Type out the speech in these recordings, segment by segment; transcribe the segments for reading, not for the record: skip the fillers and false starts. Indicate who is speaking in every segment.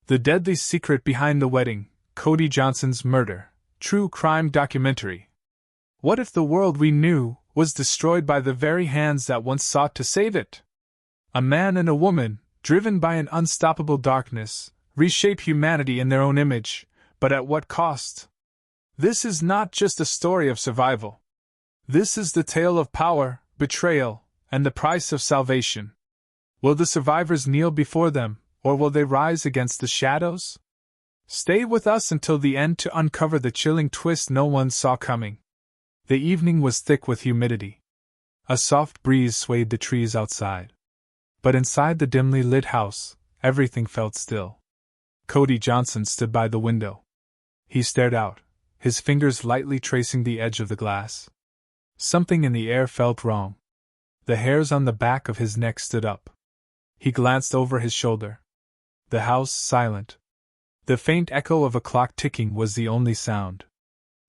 Speaker 1: The Deadly Secret Behind the Wedding, Cody Johnson's Murder, True Crime Documentary. What if the world we knew was destroyed by the very hands that once sought to save it? A man and a woman, driven by an unstoppable darkness, reshape humanity in their own image, but at what cost? This is not just a story of survival. This is the tale of power, betrayal, and the price of salvation. Will the survivors kneel before them, or will they rise against the shadows? Stay with us until the end to uncover the chilling twist no one saw coming. The evening was thick with humidity. A soft breeze swayed the trees outside. But inside the dimly lit house, everything felt still. Cody Johnson stood by the window. He stared out, his fingers lightly tracing the edge of the glass. Something in the air felt wrong. The hairs on the back of his neck stood up. He glanced over his shoulder. The house silent. The faint echo of a clock ticking was the only sound.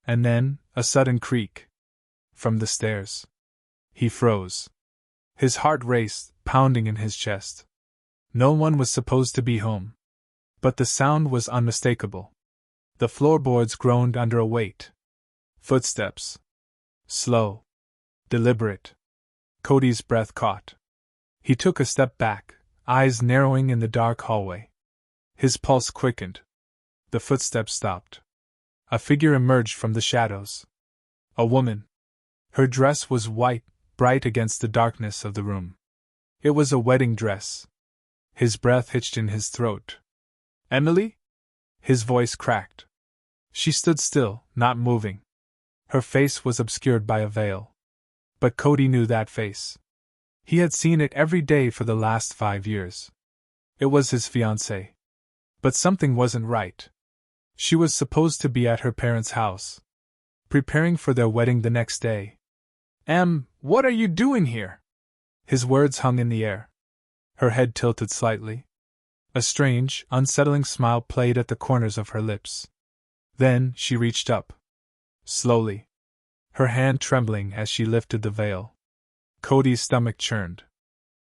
Speaker 1: And then, a sudden creak. From the stairs. He froze. His heart raced, pounding in his chest. No one was supposed to be home. But the sound was unmistakable. The floorboards groaned under a weight. Footsteps. Slow. Deliberate. Cody's breath caught. He took a step back, eyes narrowing in the dark hallway. His pulse quickened. The footsteps stopped. A figure emerged from the shadows. A woman. Her dress was white, bright against the darkness of the room. It was a wedding dress. His breath hitched in his throat. "Emily?" His voice cracked. She stood still, not moving. Her face was obscured by a veil. But Cody knew that face. He had seen it every day for the last 5 years. It was his fiancée. But something wasn't right. She was supposed to be at her parents' house, preparing for their wedding the next day. What are you doing here?" His words hung in the air. Her head tilted slightly. A strange, unsettling smile played at the corners of her lips. Then she reached up. Slowly. Her hand trembling as she lifted the veil. Cody's stomach churned.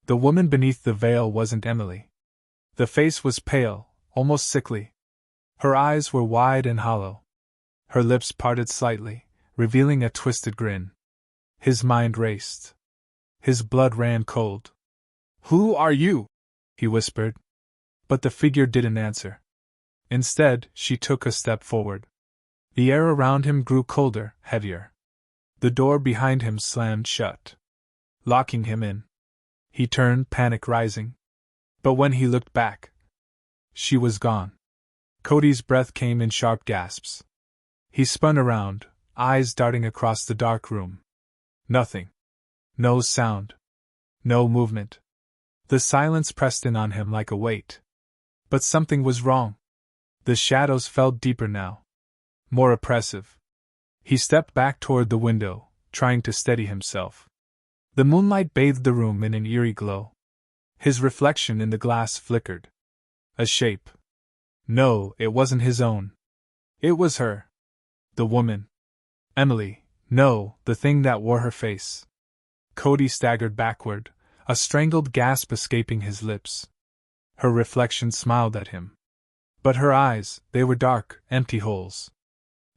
Speaker 1: The woman beneath the veil wasn't Emily. The face was pale, almost sickly. Her eyes were wide and hollow. Her lips parted slightly, revealing a twisted grin. His mind raced. His blood ran cold. "Who are you?" he whispered. But the figure didn't answer. Instead, she took a step forward. The air around him grew colder, heavier. The door behind him slammed shut, locking him in. He turned, panic rising. But when he looked back, she was gone. Cody's breath came in sharp gasps. He spun around, eyes darting across the dark room. Nothing. No sound. No movement. The silence pressed in on him like a weight. But something was wrong. The shadows felt deeper now. More oppressive. He stepped back toward the window, trying to steady himself. The moonlight bathed the room in an eerie glow. His reflection in the glass flickered. A shape. No, it wasn't his own. It was her. The woman. Emily. No, the thing that wore her face. Cody staggered backward, a strangled gasp escaping his lips. Her reflection smiled at him. But her eyes, they were dark, empty holes.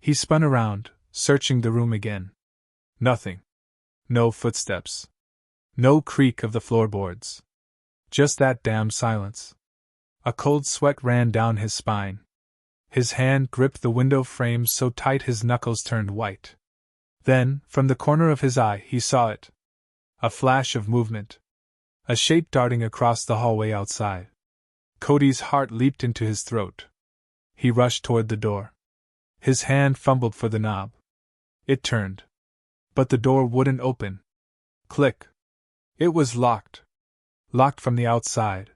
Speaker 1: He spun around, searching the room again. Nothing. No footsteps. No creak of the floorboards. Just that damn silence. A cold sweat ran down his spine. His hand gripped the window frame so tight his knuckles turned white. Then, from the corner of his eye, he saw it. A flash of movement. A shape darting across the hallway outside. Cody's heart leaped into his throat. He rushed toward the door. His hand fumbled for the knob. It turned. But the door wouldn't open. Click. It was locked. Locked from the outside.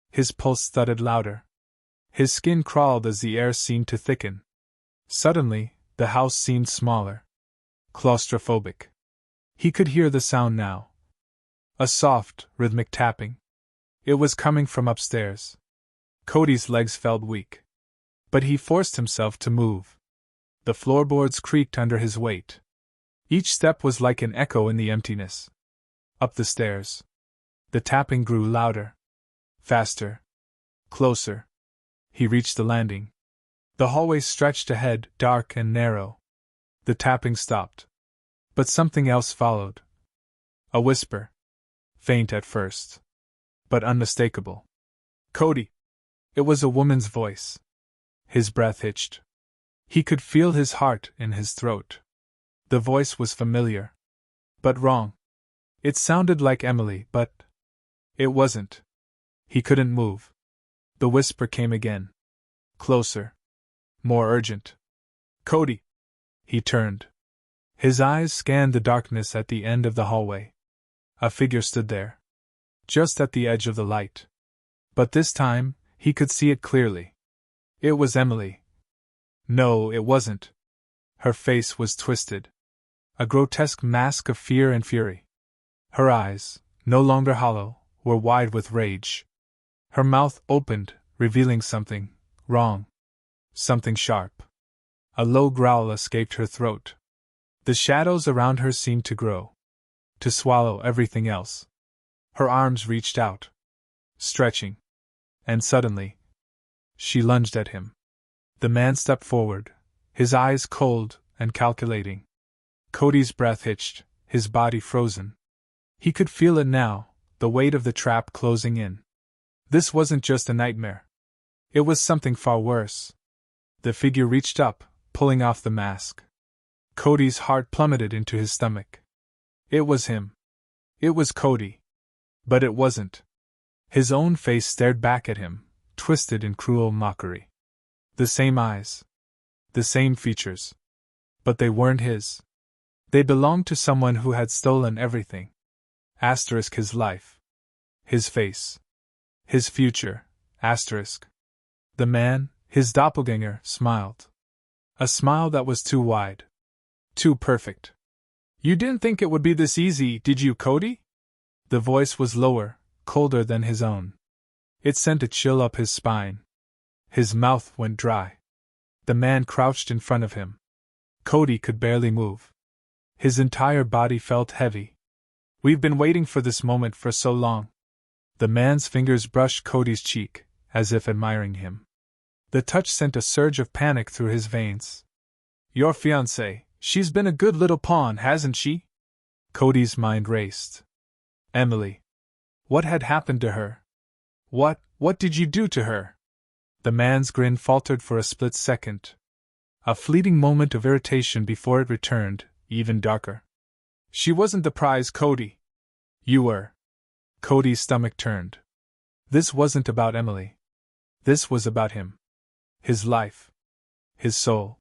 Speaker 1: His pulse thudded louder. His skin crawled as the air seemed to thicken. Suddenly, the house seemed smaller. Claustrophobic. He could hear the sound now. A soft, rhythmic tapping. It was coming from upstairs. Cody's legs felt weak. But he forced himself to move. The floorboards creaked under his weight. Each step was like an echo in the emptiness. Up the stairs. The tapping grew louder. Faster. Closer. He reached the landing. The hallway stretched ahead, dark and narrow. The tapping stopped. But something else followed. A whisper. Faint at first. But unmistakable. Cody! It was a woman's voice. His breath hitched. He could feel his heart in his throat. The voice was familiar. But wrong. It sounded like Emily, but it wasn't. He couldn't move. The whisper came again. Closer. More urgent. Cody! He turned. His eyes scanned the darkness at the end of the hallway. A figure stood there. Just at the edge of the light. But this time, he could see it clearly. It was Emily. No, it wasn't. Her face was twisted. A grotesque mask of fear and fury. Her eyes, no longer hollow, were wide with rage. Her mouth opened, revealing something wrong. Something sharp. A low growl escaped her throat. The shadows around her seemed to grow. To swallow everything else. Her arms reached out. Stretching. And suddenly, she lunged at him. The man stepped forward, his eyes cold and calculating. Cody's breath hitched, his body frozen. He could feel it now, the weight of the trap closing in. This wasn't just a nightmare. It was something far worse. The figure reached up, pulling off the mask. Cody's heart plummeted into his stomach. It was him. It was Cody. But it wasn't. His own face stared back at him, twisted in cruel mockery. The same eyes. The same features. But they weren't his. They belonged to someone who had stolen everything. Asterisk his life. His face. His future. Asterisk. The man, his doppelganger, smiled. A smile that was too wide. Too perfect. You didn't think it would be this easy, did you, Cody? The voice was lower, colder than his own. It sent a chill up his spine. His mouth went dry. The man crouched in front of him. Cody could barely move. His entire body felt heavy. We've been waiting for this moment for so long. The man's fingers brushed Cody's cheek, as if admiring him. The touch sent a surge of panic through his veins. Your fiancée, she's been a good little pawn, hasn't she? Cody's mind raced. Emily. What had happened to her? What did you do to her? The man's grin faltered for a split second. A fleeting moment of irritation before it returned, even darker. She wasn't the prize, Cody. You were. Cody's stomach turned. This wasn't about Emily. This was about him. His life. His soul.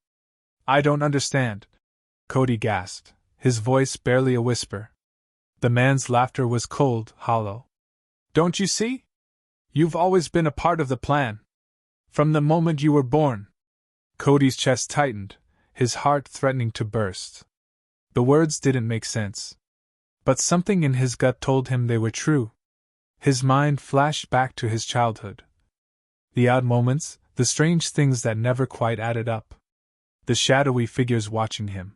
Speaker 1: I don't understand. Cody gasped, his voice barely a whisper. The man's laughter was cold, hollow. Don't you see? You've always been a part of the plan. From the moment you were born. Cody's chest tightened, his heart threatening to burst. The words didn't make sense. But something in his gut told him they were true. His mind flashed back to his childhood. The odd moments, the strange things that never quite added up. The shadowy figures watching him.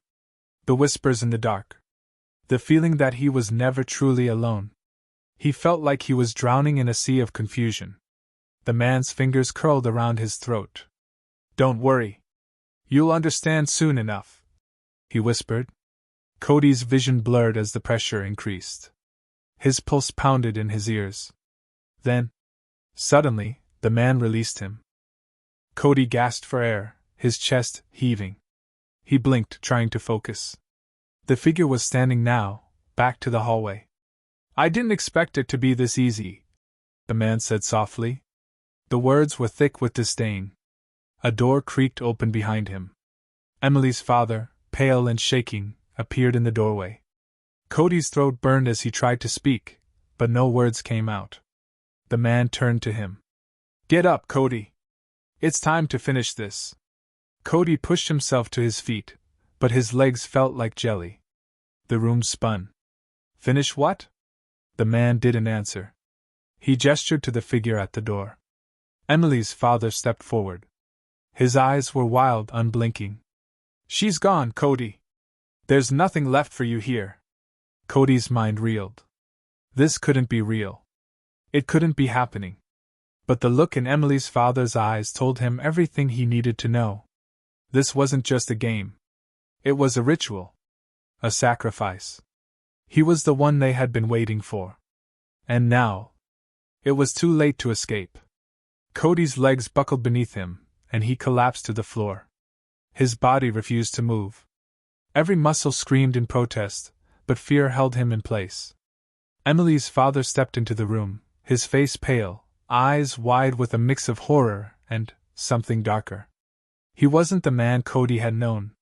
Speaker 1: The whispers in the dark. The feeling that he was never truly alone. He felt like he was drowning in a sea of confusion. The man's fingers curled around his throat. Don't worry. You'll understand soon enough, he whispered. Cody's vision blurred as the pressure increased. His pulse pounded in his ears. Then, suddenly, the man released him. Cody gasped for air, his chest heaving. He blinked, trying to focus. The figure was standing now, back to the hallway. I didn't expect it to be this easy, the man said softly. The words were thick with disdain. A door creaked open behind him. Emily's father, pale and shaking, appeared in the doorway. Cody's throat burned as he tried to speak, but no words came out. The man turned to him. Get up, Cody. It's time to finish this. Cody pushed himself to his feet, but his legs felt like jelly. The room spun. Finish what? The man didn't answer. He gestured to the figure at the door. Emily's father stepped forward. His eyes were wild, unblinking. She's gone, Cody. There's nothing left for you here. Cody's mind reeled. This couldn't be real. It couldn't be happening. But the look in Emily's father's eyes told him everything he needed to know. This wasn't just a game. It was a ritual. A sacrifice. He was the one they had been waiting for. And now, it was too late to escape. Cody's legs buckled beneath him, and he collapsed to the floor. His body refused to move. Every muscle screamed in protest, but fear held him in place. Emily's father stepped into the room, his face pale, eyes wide with a mix of horror and something darker. He wasn't the man Cody had known.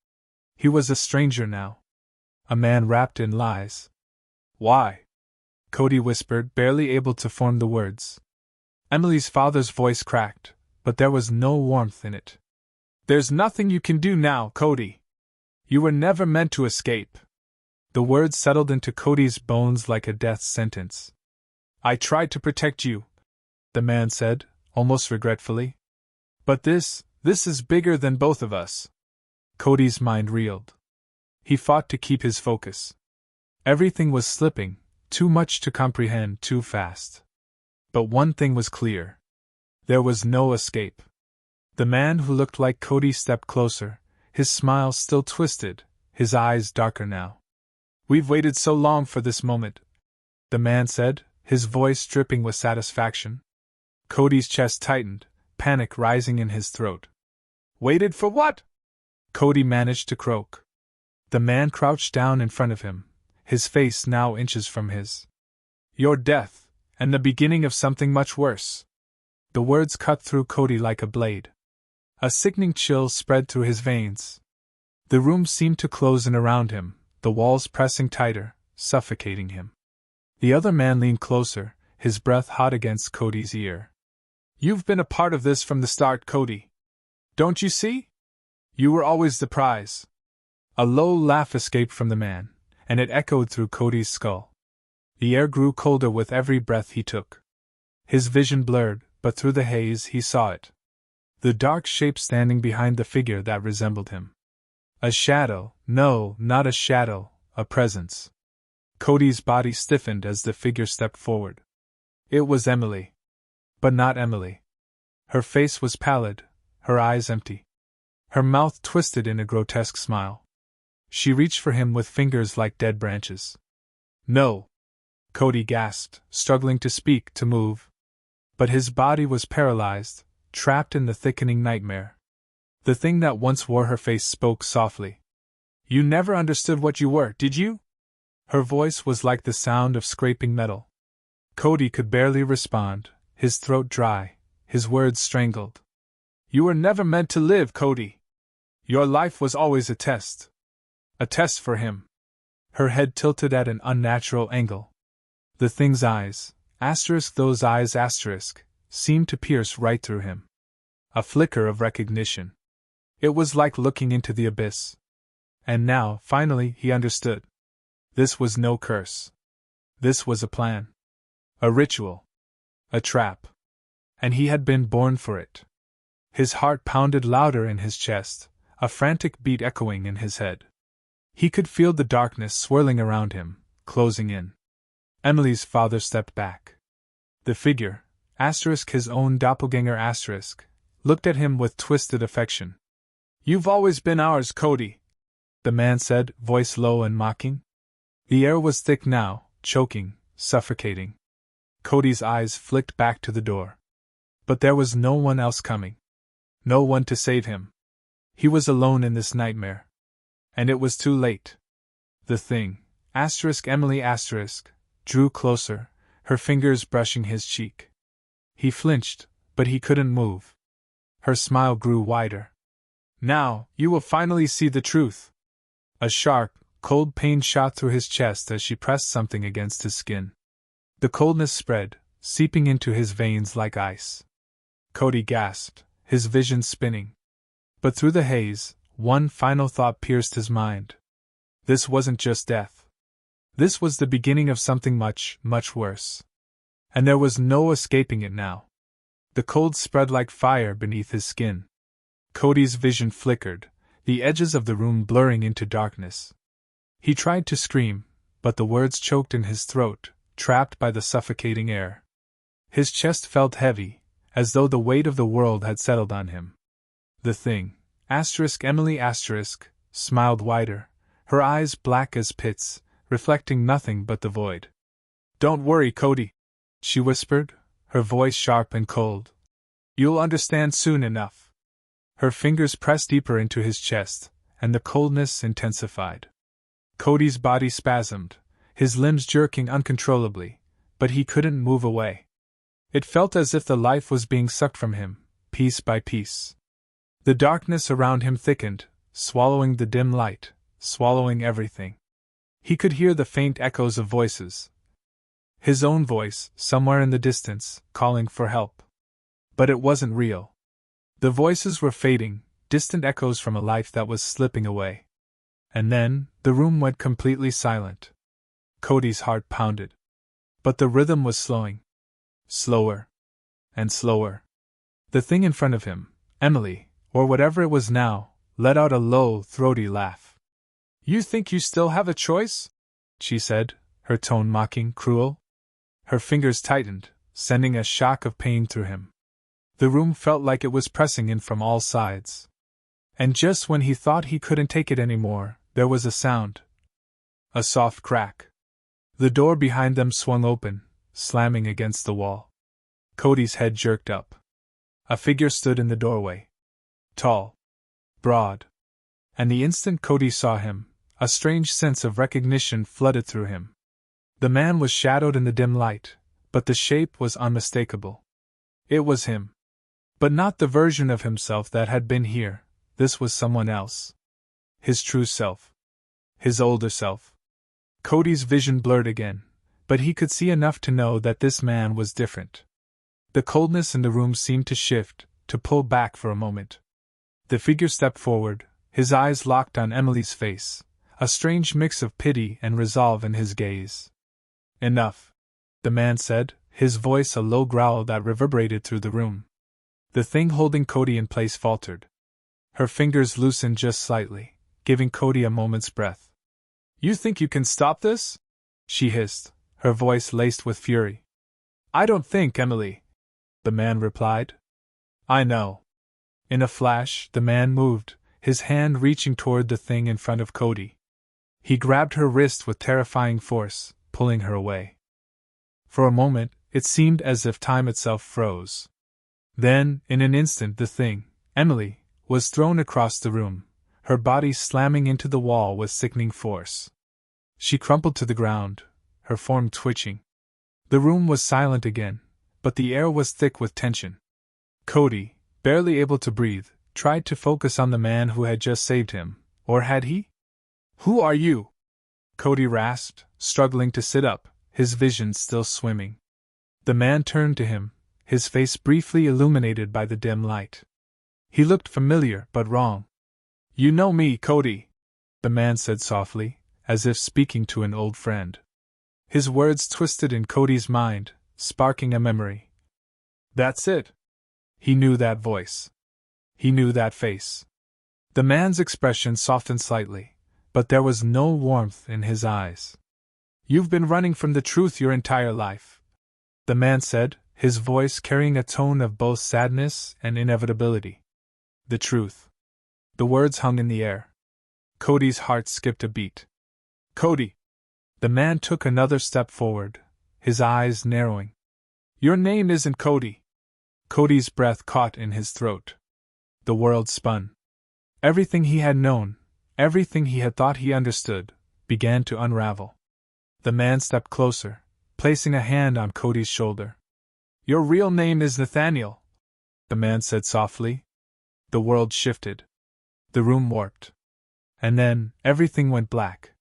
Speaker 1: He was a stranger now. A man wrapped in lies. Why? Cody whispered, barely able to form the words. Emily's father's voice cracked, but there was no warmth in it. There's nothing you can do now, Cody. You were never meant to escape. The words settled into Cody's bones like a death sentence. I tried to protect you, the man said, almost regretfully. But this is bigger than both of us. Cody's mind reeled. He fought to keep his focus. Everything was slipping, too much to comprehend too fast. But one thing was clear. There was no escape. The man who looked like Cody stepped closer, his smile still twisted, his eyes darker now. We've waited so long for this moment, the man said, his voice dripping with satisfaction. Cody's chest tightened, panic rising in his throat. Waited for what? Cody managed to croak. The man crouched down in front of him, his face now inches from his. Your death, and the beginning of something much worse. The words cut through Cody like a blade. A sickening chill spread through his veins. The room seemed to close in around him, the walls pressing tighter, suffocating him. The other man leaned closer, his breath hot against Cody's ear. You've been a part of this from the start, Cody. Don't you see? You were always the prize. A low laugh escaped from the man, and it echoed through Cody's skull. The air grew colder with every breath he took. His vision blurred, but through the haze he saw it. The dark shape standing behind the figure that resembled him. A shadow, no, not a shadow, a presence. Cody's body stiffened as the figure stepped forward. It was Emily. But not Emily. Her face was pallid, her eyes empty. Her mouth twisted in a grotesque smile. She reached for him with fingers like dead branches. No! Cody gasped, struggling to speak, to move. But his body was paralyzed, trapped in the thickening nightmare. The thing that once wore her face spoke softly. You never understood what you were, did you? Her voice was like the sound of scraping metal. Cody could barely respond, his throat dry, his words strangled. You were never meant to live, Cody. Your life was always a test. A test for him. Her head tilted at an unnatural angle. The thing's eyes, those eyes, seemed to pierce right through him. A flicker of recognition. It was like looking into the abyss. And now, finally, he understood. This was no curse. This was a plan. A ritual. A trap. And he had been born for it. His heart pounded louder in his chest, a frantic beat echoing in his head. He could feel the darkness swirling around him, closing in. Emily's father stepped back. The figure, his own doppelganger, looked at him with twisted affection. You've always been ours, Cody, the man said, voice low and mocking. The air was thick now, choking, suffocating. Cody's eyes flicked back to the door. But there was no one else coming. No one to save him. He was alone in this nightmare. And it was too late. The thing, Emily drew closer, her fingers brushing his cheek. He flinched, but he couldn't move. Her smile grew wider. Now, you will finally see the truth. A sharp, cold pain shot through his chest as she pressed something against his skin. The coldness spread, seeping into his veins like ice. Cody gasped, his vision spinning. But through the haze, one final thought pierced his mind. This wasn't just death. This was the beginning of something much, much worse. And there was no escaping it now. The cold spread like fire beneath his skin. Cody's vision flickered, the edges of the room blurring into darkness. He tried to scream, but the words choked in his throat, trapped by the suffocating air. His chest felt heavy, as though the weight of the world had settled on him. The thing, Emily smiled wider, her eyes black as pits, reflecting nothing but the void. Don't worry, Cody, she whispered, her voice sharp and cold. You'll understand soon enough. Her fingers pressed deeper into his chest, and the coldness intensified. Cody's body spasmed, his limbs jerking uncontrollably, but he couldn't move away. It felt as if the life was being sucked from him, piece by piece. The darkness around him thickened, swallowing the dim light, swallowing everything. He could hear the faint echoes of voices. His own voice, somewhere in the distance, calling for help. But it wasn't real. The voices were fading, distant echoes from a life that was slipping away. And then, the room went completely silent. Cody's heart pounded. But the rhythm was slowing. Slower. And slower. The thing in front of him, Emily, or whatever it was now, let out a low, throaty laugh. You think you still have a choice? She said, her tone mocking, cruel. Her fingers tightened, sending a shock of pain through him. The room felt like it was pressing in from all sides. And just when he thought he couldn't take it anymore, there was a sound. A soft crack. The door behind them swung open, slamming against the wall. Cody's head jerked up. A figure stood in the doorway. Tall. Broad. And the instant Cody saw him, a strange sense of recognition flooded through him. The man was shadowed in the dim light, but the shape was unmistakable. It was him. But not the version of himself that had been here, this was someone else. His true self. His older self. Cody's vision blurred again, but he could see enough to know that this man was different. The coldness in the room seemed to shift, to pull back for a moment. The figure stepped forward, his eyes locked on Emily's face, a strange mix of pity and resolve in his gaze. Enough, the man said, his voice a low growl that reverberated through the room. The thing holding Cody in place faltered. Her fingers loosened just slightly, giving Cody a moment's breath. You think you can stop this? She hissed, her voice laced with fury. I don't think, Emily, the man replied. I know. In a flash, the man moved, his hand reaching toward the thing in front of Cody. He grabbed her wrist with terrifying force, pulling her away. For a moment, it seemed as if time itself froze. Then, in an instant, the thing, Emily, was thrown across the room, her body slamming into the wall with sickening force. She crumpled to the ground, her form twitching. The room was silent again, but the air was thick with tension. Cody, barely able to breathe, tried to focus on the man who had just saved him, or had he? Who are you? Cody rasped, struggling to sit up, his vision still swimming. The man turned to him, his face briefly illuminated by the dim light. He looked familiar but wrong. You know me, Cody, the man said softly, as if speaking to an old friend. His words twisted in Cody's mind, sparking a memory. That's it. He knew that voice. He knew that face. The man's expression softened slightly, but there was no warmth in his eyes. You've been running from the truth your entire life, the man said, his voice carrying a tone of both sadness and inevitability. The truth. The words hung in the air. Cody's heart skipped a beat. Cody! The man took another step forward, his eyes narrowing. Your name isn't Cody. Cody's breath caught in his throat. The world spun. Everything he had known, everything he had thought he understood, began to unravel. The man stepped closer, placing a hand on Cody's shoulder. Your real name is Nathaniel, the man said softly. The world shifted. The room warped. And then, everything went black.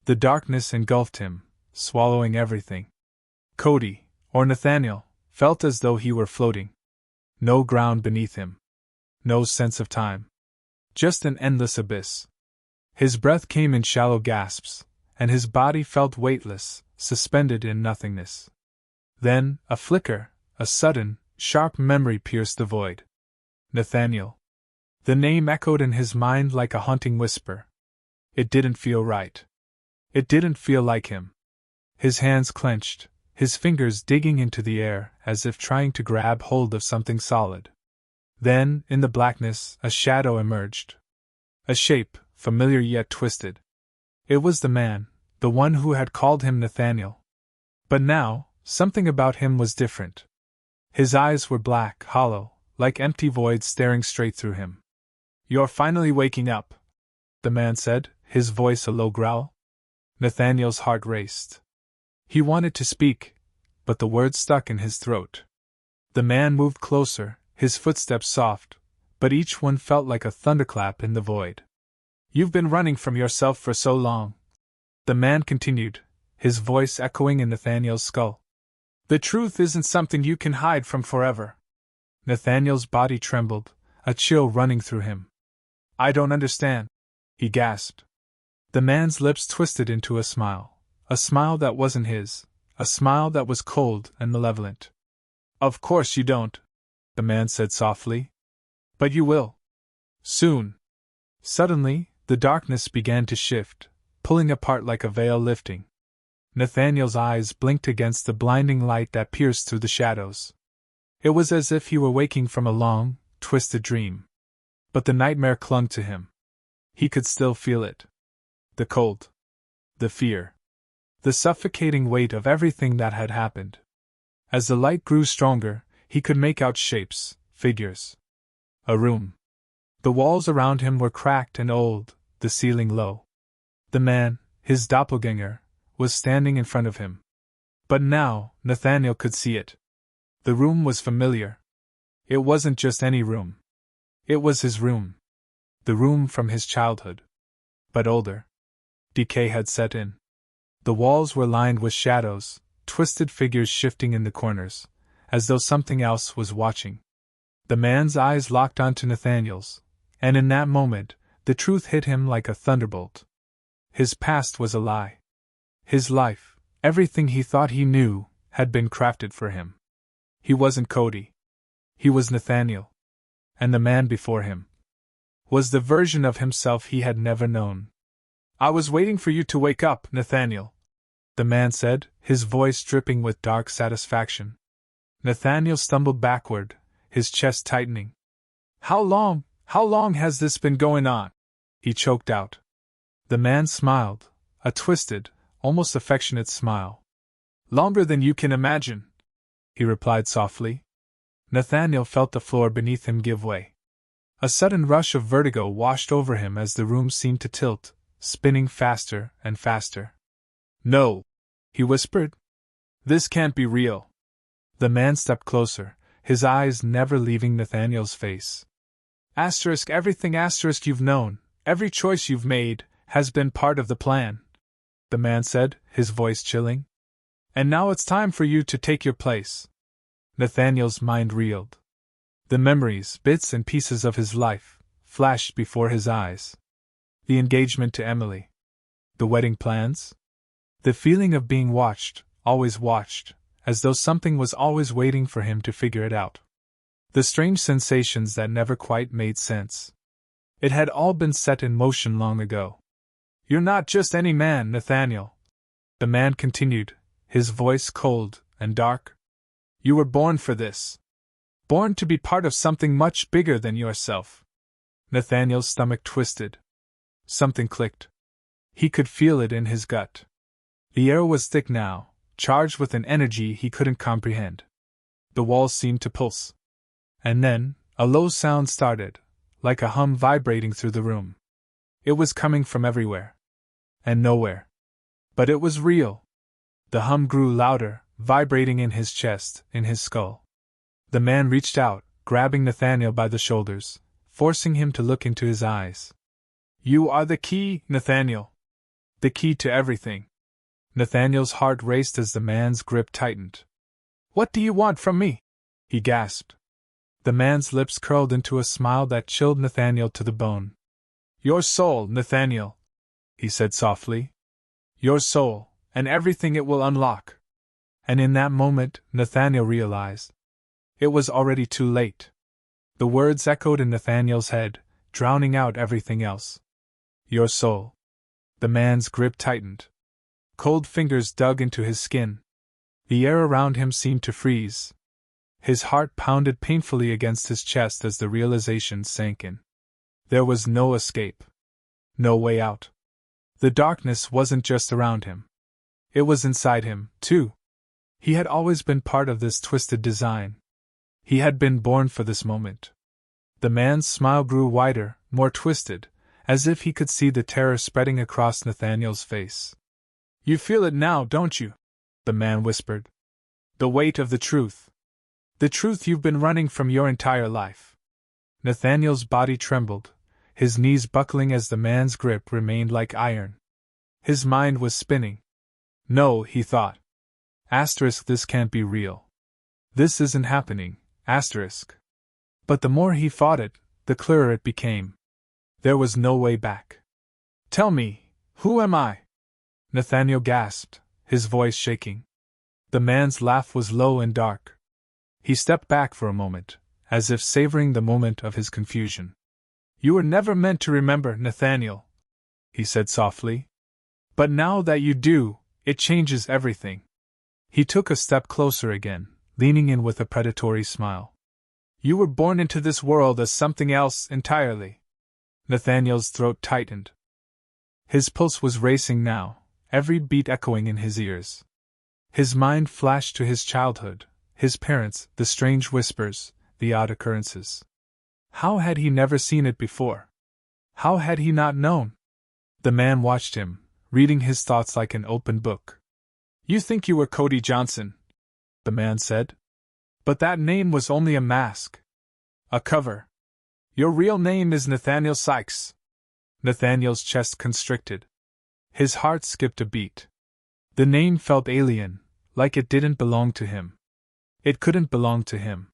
Speaker 1: The darkness engulfed him, swallowing everything. Cody, or Nathaniel, felt as though he were floating. No ground beneath him. No sense of time. Just an endless abyss. His breath came in shallow gasps, and his body felt weightless, suspended in nothingness. Then, a flicker, a sudden, sharp memory pierced the void. Nathaniel. The name echoed in his mind like a haunting whisper. It didn't feel right. It didn't feel like him. His hands clenched, his fingers digging into the air as if trying to grab hold of something solid. Then, in the blackness, a shadow emerged. A shape, familiar yet twisted. It was the man, the one who had called him Nathaniel. But now, something about him was different. His eyes were black, hollow, like empty voids staring straight through him. "You're finally waking up," the man said, his voice a low growl. Nathaniel's heart raced. He wanted to speak, but the words stuck in his throat. The man moved closer, his footsteps soft, but each one felt like a thunderclap in the void. "You've been running from yourself for so long," the man continued, his voice echoing in Nathaniel's skull. "The truth isn't something you can hide from forever." Nathaniel's body trembled, a chill running through him. "I don't understand," he gasped. The man's lips twisted into a smile that wasn't his, a smile that was cold and malevolent. "Of course you don't," the man said softly. "But you will. Soon." Suddenly, the darkness began to shift, pulling apart like a veil lifting. Nathaniel's eyes blinked against the blinding light that pierced through the shadows. It was as if he were waking from a long, twisted dream. But the nightmare clung to him. He could still feel it. The cold. The fear. The suffocating weight of everything that had happened. As the light grew stronger, he could make out shapes, figures. A room. The walls around him were cracked and old, the ceiling low. The man, his doppelganger, was standing in front of him. But now, Nathaniel could see it. The room was familiar. It wasn't just any room. It was his room. The room from his childhood. But older. Decay had set in. The walls were lined with shadows, twisted figures shifting in the corners, as though something else was watching. The man's eyes locked onto Nathaniel's, and in that moment, the truth hit him like a thunderbolt. His past was a lie. His life, everything he thought he knew, had been crafted for him. He wasn't Cody. He was Nathaniel. And the man before him was the version of himself he had never known. "I was waiting for you to wake up, Nathaniel," the man said, his voice dripping with dark satisfaction. Nathaniel stumbled backward, his chest tightening. How long has this been going on?" he choked out. The man smiled, a twisted, almost affectionate smile. "Longer than you can imagine," he replied softly. Nathaniel felt the floor beneath him give way. A sudden rush of vertigo washed over him as the room seemed to tilt, spinning faster and faster. "No," he whispered. "This can't be real." The man stepped closer, his eyes never leaving Nathaniel's face. Everything you've known, every choice you've made, has been part of the plan," the man said, his voice chilling. "And now it's time for you to take your place." Nathaniel's mind reeled. The memories, bits and pieces of his life, flashed before his eyes. The engagement to Emily. The wedding plans. The feeling of being watched, always watched, as though something was always waiting for him to figure it out. The strange sensations that never quite made sense. It had all been set in motion long ago. "You're not just any man, Nathaniel," the man continued, his voice cold and dark. "You were born for this. Born to be part of something much bigger than yourself." Nathaniel's stomach twisted. Something clicked. He could feel it in his gut. The air was thick now, charged with an energy he couldn't comprehend. The walls seemed to pulse. And then, a low sound started, like a hum vibrating through the room. It was coming from everywhere. And nowhere. But it was real. The hum grew louder, vibrating in his chest, in his skull. The man reached out, grabbing Nathaniel by the shoulders, forcing him to look into his eyes. "You are the key, Nathaniel. The key to everything." Nathaniel's heart raced as the man's grip tightened. "What do you want from me?" he gasped. The man's lips curled into a smile that chilled Nathaniel to the bone. "Your soul, Nathaniel," he said softly. "Your soul, and everything it will unlock." And in that moment, Nathaniel realized. It was already too late. The words echoed in Nathaniel's head, drowning out everything else. "Your soul." The man's grip tightened. Cold fingers dug into his skin. The air around him seemed to freeze. His heart pounded painfully against his chest as the realization sank in. There was no escape. No way out. The darkness wasn't just around him. It was inside him, too. He had always been part of this twisted design. He had been born for this moment. The man's smile grew wider, more twisted, as if he could see the terror spreading across Nathaniel's face. You feel it now, don't you? The man whispered. The weight of the truth. The truth you've been running from your entire life. Nathaniel's body trembled, his knees buckling as the man's grip remained like iron. His mind was spinning. No, he thought. This can't be real. This isn't happening. But the more he fought it, the clearer it became. There was no way back. Tell me, who am I? Nathaniel gasped, his voice shaking. The man's laugh was low and dark. He stepped back for a moment, as if savoring the moment of his confusion. You were never meant to remember, Nathaniel, he said softly. But now that you do, it changes everything. He took a step closer again, leaning in with a predatory smile. You were born into this world as something else entirely. Nathaniel's throat tightened. His pulse was racing now, every beat echoing in his ears. His mind flashed to his childhood, his parents, the strange whispers, the odd occurrences. How had he never seen it before? How had he not known? The man watched him, reading his thoughts like an open book. You think you were Cody Johnson, the man said. But that name was only a mask. A cover. Your real name is Nathaniel Sykes. Nathaniel's chest constricted. His heart skipped a beat. The name felt alien, like it didn't belong to him. It couldn't belong to him.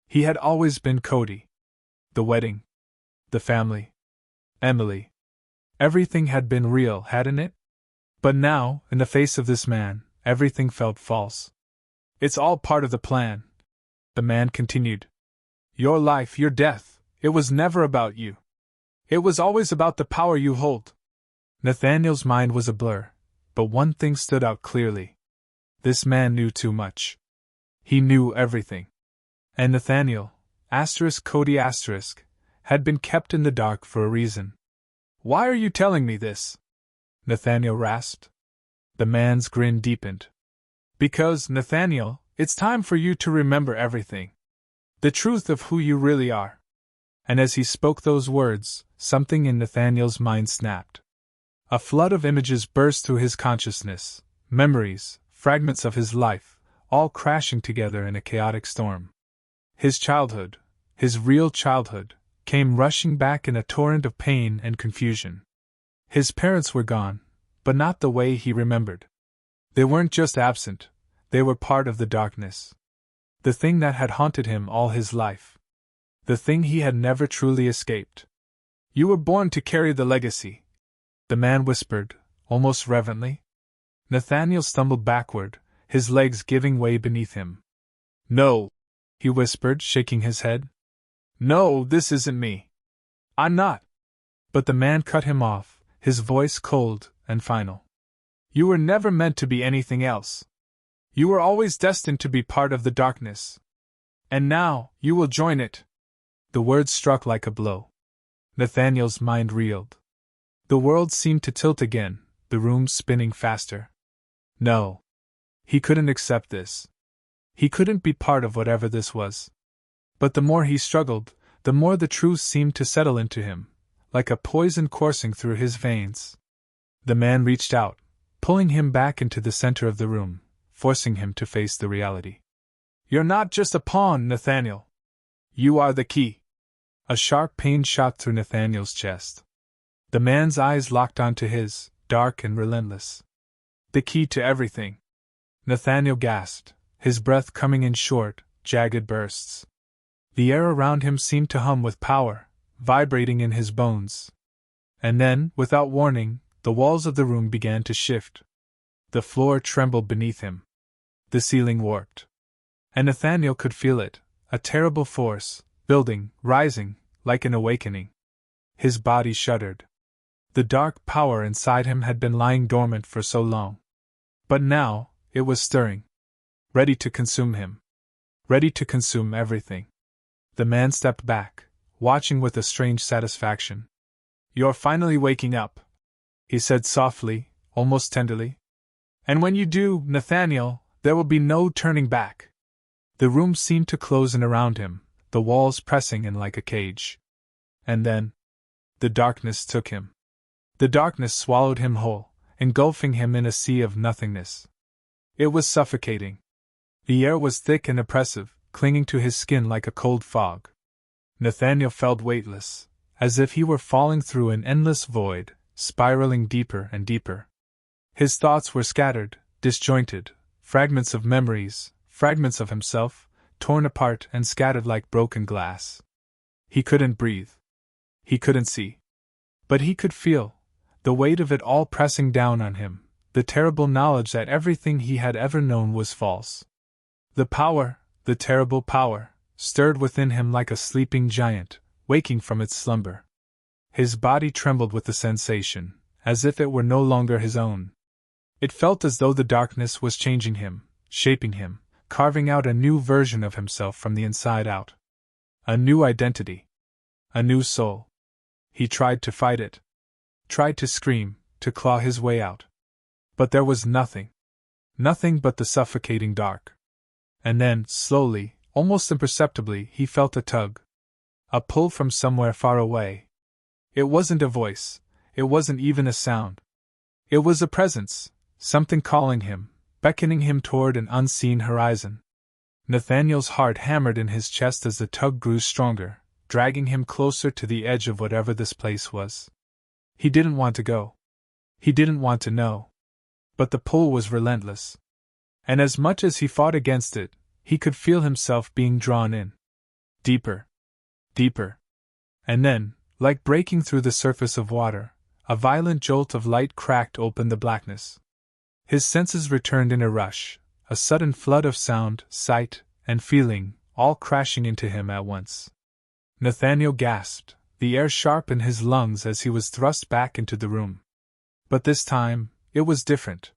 Speaker 1: He had always been Cody. The wedding. The family. Emily. Everything had been real, hadn't it? But now, in the face of this man, everything felt false. It's all part of the plan, the man continued. Your life, your death, it was never about you. It was always about the power you hold. Nathaniel's mind was a blur, but one thing stood out clearly. This man knew too much. He knew everything. And Nathaniel, Cody had been kept in the dark for a reason. Why are you telling me this? Nathaniel rasped. The man's grin deepened. Because, Nathaniel, it's time for you to remember everything. The truth of who you really are. And as he spoke those words, something in Nathaniel's mind snapped. A flood of images burst through his consciousness, memories, fragments of his life, all crashing together in a chaotic storm. His childhood, his real childhood, came rushing back in a torrent of pain and confusion. His parents were gone, but not the way he remembered. They weren't just absent, they were part of the darkness. The thing that had haunted him all his life. The thing he had never truly escaped. You were born to carry the legacy, the man whispered, almost reverently. Nathaniel stumbled backward, his legs giving way beneath him. No, he whispered, shaking his head. No, this isn't me. I'm not. But the man cut him off, his voice cold and final. You were never meant to be anything else. You were always destined to be part of the darkness. And now, you will join it. The words struck like a blow. Nathaniel's mind reeled. The world seemed to tilt again, the room spinning faster. No. He couldn't accept this. He couldn't be part of whatever this was. But the more he struggled, the more the truth seemed to settle into him, like a poison coursing through his veins. The man reached out, pulling him back into the center of the room, forcing him to face the reality. You're not just a pawn, Nathaniel. You are the key. A sharp pain shot through Nathaniel's chest. The man's eyes locked onto his, dark and relentless. The key to everything. Nathaniel gasped, his breath coming in short, jagged bursts. The air around him seemed to hum with power, vibrating in his bones. And then, without warning, the walls of the room began to shift. The floor trembled beneath him. The ceiling warped. And Nathaniel could feel it, a terrible force, building, rising, like an awakening. His body shuddered. The dark power inside him had been lying dormant for so long. But now, it was stirring. ready to consume him. Ready to consume everything. The man stepped back, watching with a strange satisfaction. "You're finally waking up," he said softly, almost tenderly. "And when you do, Nathaniel, there will be no turning back." The room seemed to close in around him, the walls pressing in like a cage. And then, the darkness took him. The darkness swallowed him whole, engulfing him in a sea of nothingness. It was suffocating. The air was thick and oppressive, clinging to his skin like a cold fog. Nathaniel felt weightless, as if he were falling through an endless void, spiraling deeper and deeper. His thoughts were scattered, disjointed, fragments of memories, fragments of himself, torn apart and scattered like broken glass. He couldn't breathe. He couldn't see. But he could feel, the weight of it all pressing down on him, the terrible knowledge that everything he had ever known was false. The power, the terrible power, stirred within him like a sleeping giant, waking from its slumber. His body trembled with the sensation, as if it were no longer his own. It felt as though the darkness was changing him, shaping him, carving out a new version of himself from the inside out. A new identity. A new soul. He tried to fight it. Tried to scream, to claw his way out. But there was nothing. Nothing but the suffocating dark. And then, slowly, almost imperceptibly, he felt a tug. A pull from somewhere far away. It wasn't a voice. It wasn't even a sound. It was a presence, something calling him, beckoning him toward an unseen horizon. Nathaniel's heart hammered in his chest as the tug grew stronger, dragging him closer to the edge of whatever this place was. He didn't want to go. He didn't want to know. But the pull was relentless. And as much as he fought against it, he could feel himself being drawn in. Deeper. Deeper. And then, like breaking through the surface of water, a violent jolt of light cracked open the blackness. His senses returned in a rush, a sudden flood of sound, sight, and feeling, all crashing into him at once. Nathaniel gasped, the air sharp in his lungs as he was thrust back into the room. But this time, it was different.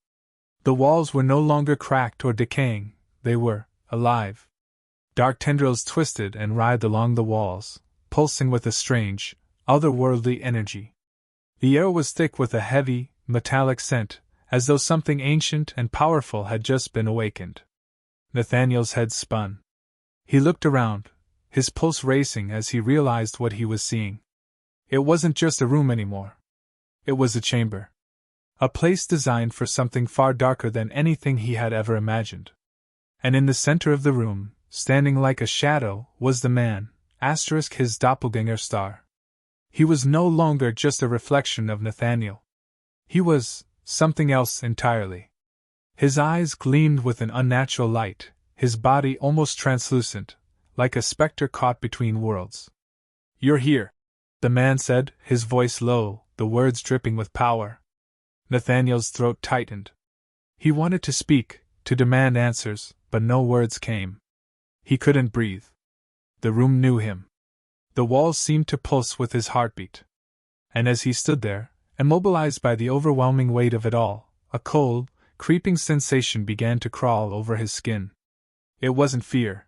Speaker 1: The walls were no longer cracked or decaying, they were alive. Dark tendrils twisted and writhed along the walls, pulsing with a strange, otherworldly energy. The air was thick with a heavy, metallic scent, as though something ancient and powerful had just been awakened. Nathaniel's head spun. He looked around, his pulse racing as he realized what he was seeing. It wasn't just a room anymore. It was a chamber. A place designed for something far darker than anything he had ever imagined. And in the center of the room, standing like a shadow, was the man, his doppelganger star. He was no longer just a reflection of Nathaniel. He was something else entirely. His eyes gleamed with an unnatural light, his body almost translucent, like a specter caught between worlds. "You're here," the man said, his voice low, the words dripping with power. Nathaniel's throat tightened. He wanted to speak, to demand answers, but no words came. He couldn't breathe. The room knew him. The walls seemed to pulse with his heartbeat. And as he stood there, immobilized by the overwhelming weight of it all, a cold, creeping sensation began to crawl over his skin. It wasn't fear.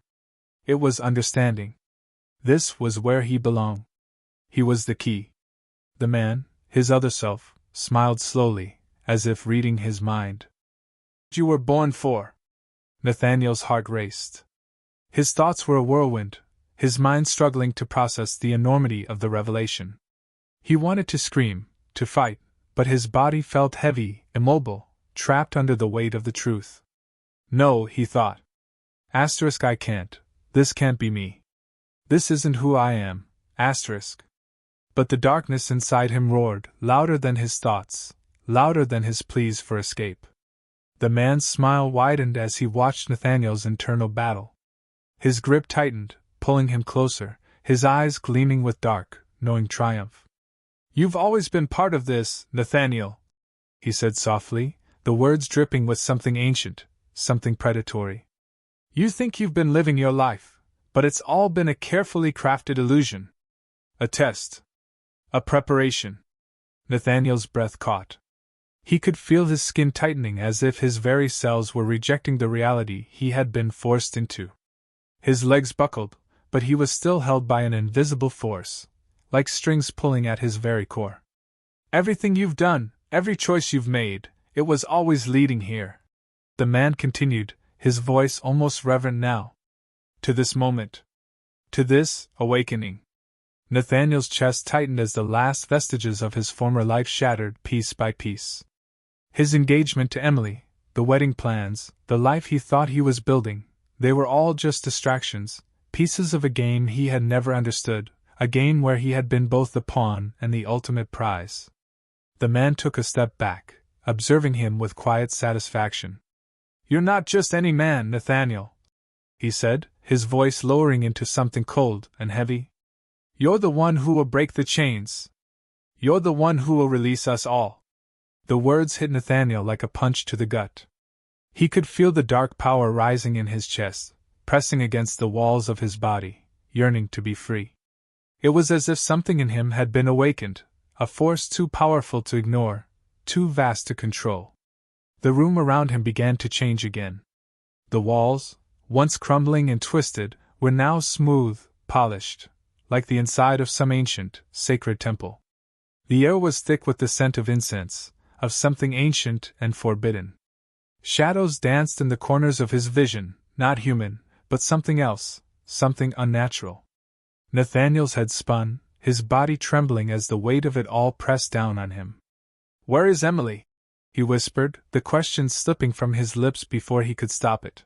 Speaker 1: It was understanding. This was where he belonged. He was the key. The man, his other self, smiled slowly, as if reading his mind. "You were born for." Nathaniel's heart raced. His thoughts were a whirlwind, his mind struggling to process the enormity of the revelation. He wanted to scream, to fight, but his body felt heavy, immobile, trapped under the weight of the truth. "No," he thought. I can't. This can't be me. This isn't who I am. But the darkness inside him roared, louder than his thoughts, louder than his pleas for escape. The man's smile widened as he watched Nathaniel's internal battle. His grip tightened, pulling him closer, his eyes gleaming with dark, knowing triumph. "You've always been part of this, Nathaniel," he said softly, the words dripping with something ancient, something predatory. "You think you've been living your life, but it's all been a carefully crafted illusion. A test. A preparation." Nathaniel's breath caught. He could feel his skin tightening as if his very cells were rejecting the reality he had been forced into. His legs buckled, but he was still held by an invisible force, like strings pulling at his very core. Everything you've done, every choice you've made, it was always leading here. The man continued, his voice almost reverent now. To this moment. To this awakening. Nathaniel's chest tightened as the last vestiges of his former life shattered piece by piece. His engagement to Emily, the wedding plans, the life he thought he was building, they were all just distractions, pieces of a game he had never understood, a game where he had been both the pawn and the ultimate prize. The man took a step back, observing him with quiet satisfaction. "You're not just any man, Nathaniel," he said, his voice lowering into something cold and heavy. "You're the one who will break the chains. You're the one who will release us all." The words hit Nathaniel like a punch to the gut. He could feel the dark power rising in his chest, pressing against the walls of his body, yearning to be free. It was as if something in him had been awakened, a force too powerful to ignore, too vast to control. The room around him began to change again. The walls, once crumbling and twisted, were now smooth, polished, like the inside of some ancient, sacred temple. The air was thick with the scent of incense, of something ancient and forbidden. Shadows danced in the corners of his vision, not human, but something else, something unnatural. Nathaniel's head spun, his body trembling as the weight of it all pressed down on him. "Where is Emily?" he whispered, the question slipping from his lips before he could stop it.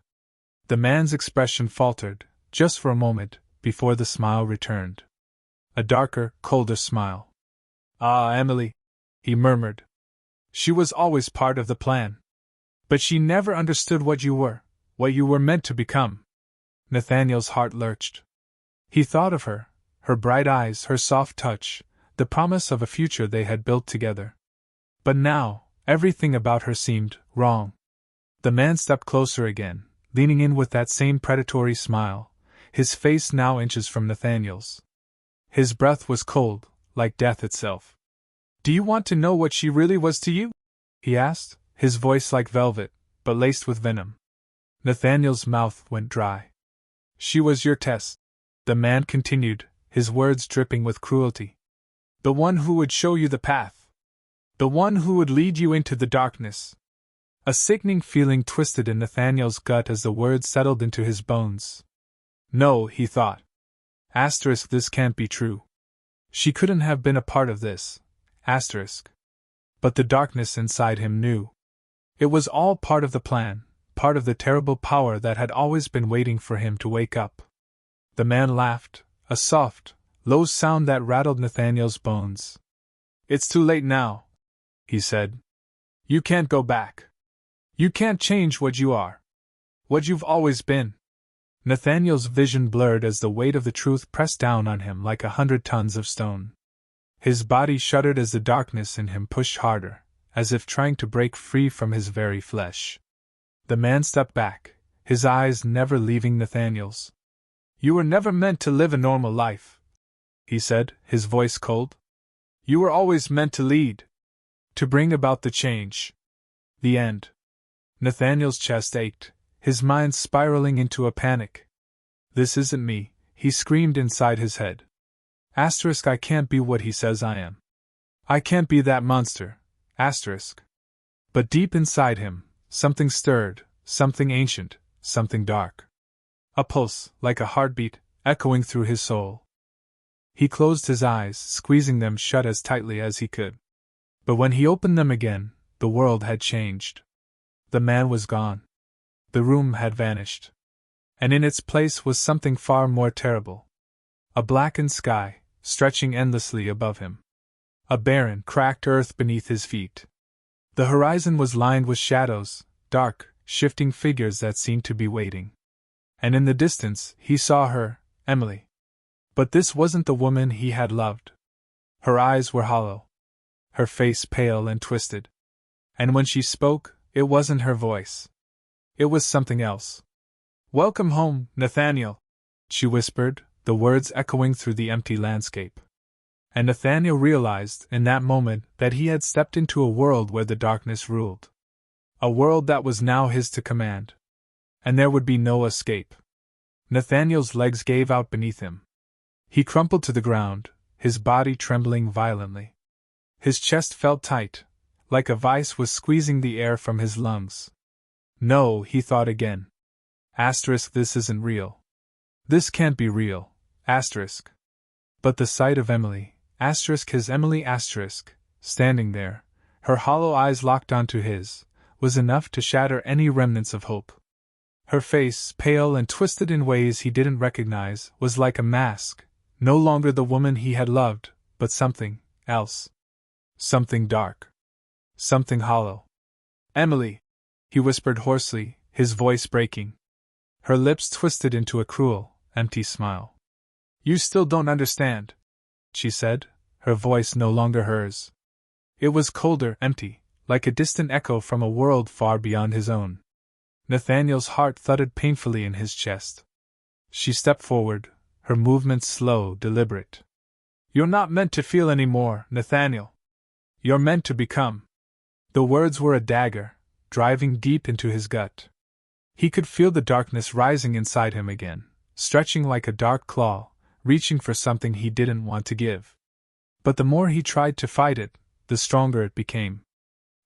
Speaker 1: The man's expression faltered, just for a moment, before the smile returned. A darker, colder smile. "Ah, Emily," he murmured. "She was always part of the plan. But she never understood what you were meant to become." Nathaniel's heart lurched. He thought of her, her bright eyes, her soft touch, the promise of a future they had built together. But now, everything about her seemed wrong. The man stepped closer again, leaning in with that same predatory smile, his face now inches from Nathaniel's. His breath was cold, like death itself. "Do you want to know what she really was to you?" he asked, his voice like velvet, but laced with venom. Nathaniel's mouth went dry. "She was your test," the man continued, his words dripping with cruelty. "The one who would show you the path. The one who would lead you into the darkness." A sickening feeling twisted in Nathaniel's gut as the words settled into his bones. "No," he thought. This can't be true. She couldn't have been a part of this. But the darkness inside him knew. It was all part of the plan, part of the terrible power that had always been waiting for him to wake up. The man laughed, a soft, low sound that rattled Nathaniel's bones. "It's too late now," he said. "You can't go back. You can't change what you are. What you've always been." Nathaniel's vision blurred as the weight of the truth pressed down on him like 100 tons of stone. His body shuddered as the darkness in him pushed harder, as if trying to break free from his very flesh. The man stepped back, his eyes never leaving Nathaniel's. "You were never meant to live a normal life," he said, his voice cold. "You were always meant to lead. To bring about the change. The end." Nathaniel's chest ached, his mind spiraling into a panic. "This isn't me," he screamed inside his head. I can't be what he says I am. I can't be that monster. But deep inside him, something stirred, something ancient, something dark. A pulse, like a heartbeat, echoing through his soul. He closed his eyes, squeezing them shut as tightly as he could. But when he opened them again, the world had changed. The man was gone. The room had vanished. And in its place was something far more terrible. A blackened sky, stretching endlessly above him. A barren, cracked earth beneath his feet. The horizon was lined with shadows, dark, shifting figures that seemed to be waiting. And in the distance, he saw her, Emily. But this wasn't the woman he had loved. Her eyes were hollow. Her face pale and twisted. And when she spoke, it wasn't her voice. It was something else. "Welcome home, Nathaniel," she whispered, the words echoing through the empty landscape. And Nathaniel realized in that moment that he had stepped into a world where the darkness ruled. A world that was now his to command. And there would be no escape. Nathaniel's legs gave out beneath him. He crumpled to the ground, his body trembling violently. His chest felt tight, like a vice was squeezing the air from his lungs. No, he thought again. This isn't real. This can't be real. But the sight of Emily, his Emily standing there, her hollow eyes locked onto his, was enough to shatter any remnants of hope. Her face, pale and twisted in ways he didn't recognize, was like a mask, no longer the woman he had loved, but something else. Something dark. Something hollow. Emily! He whispered hoarsely, his voice breaking. Her lips twisted into a cruel, empty smile. You still don't understand, she said, her voice no longer hers. It was colder, empty, like a distant echo from a world far beyond his own. Nathaniel's heart thudded painfully in his chest. She stepped forward, her movements slow, deliberate. You're not meant to feel any more, Nathaniel. You're meant to become. The words were a dagger, driving deep into his gut. He could feel the darkness rising inside him again, stretching like a dark claw, reaching for something he didn't want to give. But the more he tried to fight it, the stronger it became.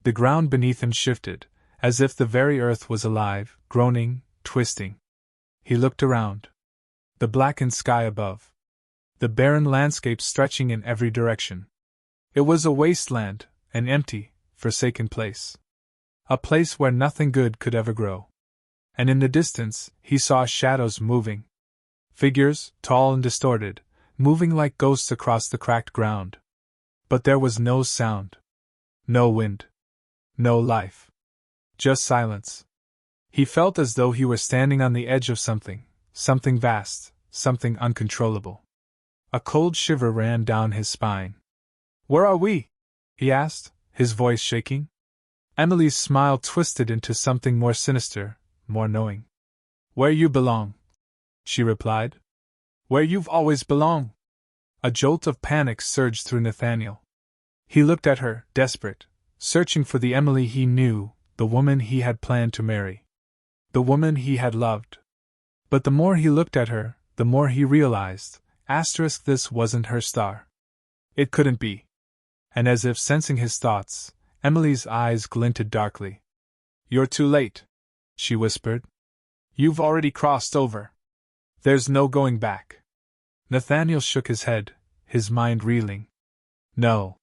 Speaker 1: The ground beneath him shifted, as if the very earth was alive, groaning, twisting. He looked around. The blackened sky above. The barren landscape stretching in every direction. It was a wasteland, an empty, forsaken place. A place where nothing good could ever grow. And in the distance, he saw shadows moving. Figures, tall and distorted, moving like ghosts across the cracked ground. But there was no sound. No wind. No life. Just silence. He felt as though he were standing on the edge of something vast, something uncontrollable. A cold shiver ran down his spine. Where are we? He asked, his voice shaking. Emily's smile twisted into something more sinister, more knowing. Where you belong, she replied. Where you've always belonged. A jolt of panic surged through Nathaniel. He looked at her, desperate, searching for the Emily he knew, the woman he had planned to marry. The woman he had loved. But the more he looked at her, the more he realized, this wasn't her star. It couldn't be. And as if sensing his thoughts, Emily's eyes glinted darkly. You're too late, she whispered. You've already crossed over. There's no going back. Nathaniel shook his head, his mind reeling. No.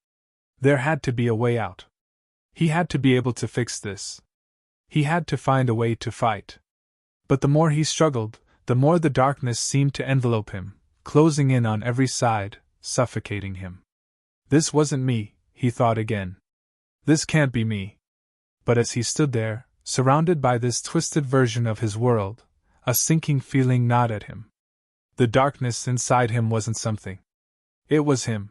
Speaker 1: There had to be a way out. He had to be able to fix this. He had to find a way to fight. But the more he struggled, the more the darkness seemed to envelope him, closing in on every side, suffocating him. This wasn't me, he thought again. This can't be me. But as he stood there, surrounded by this twisted version of his world, a sinking feeling gnawed at him. The darkness inside him wasn't something. It was him.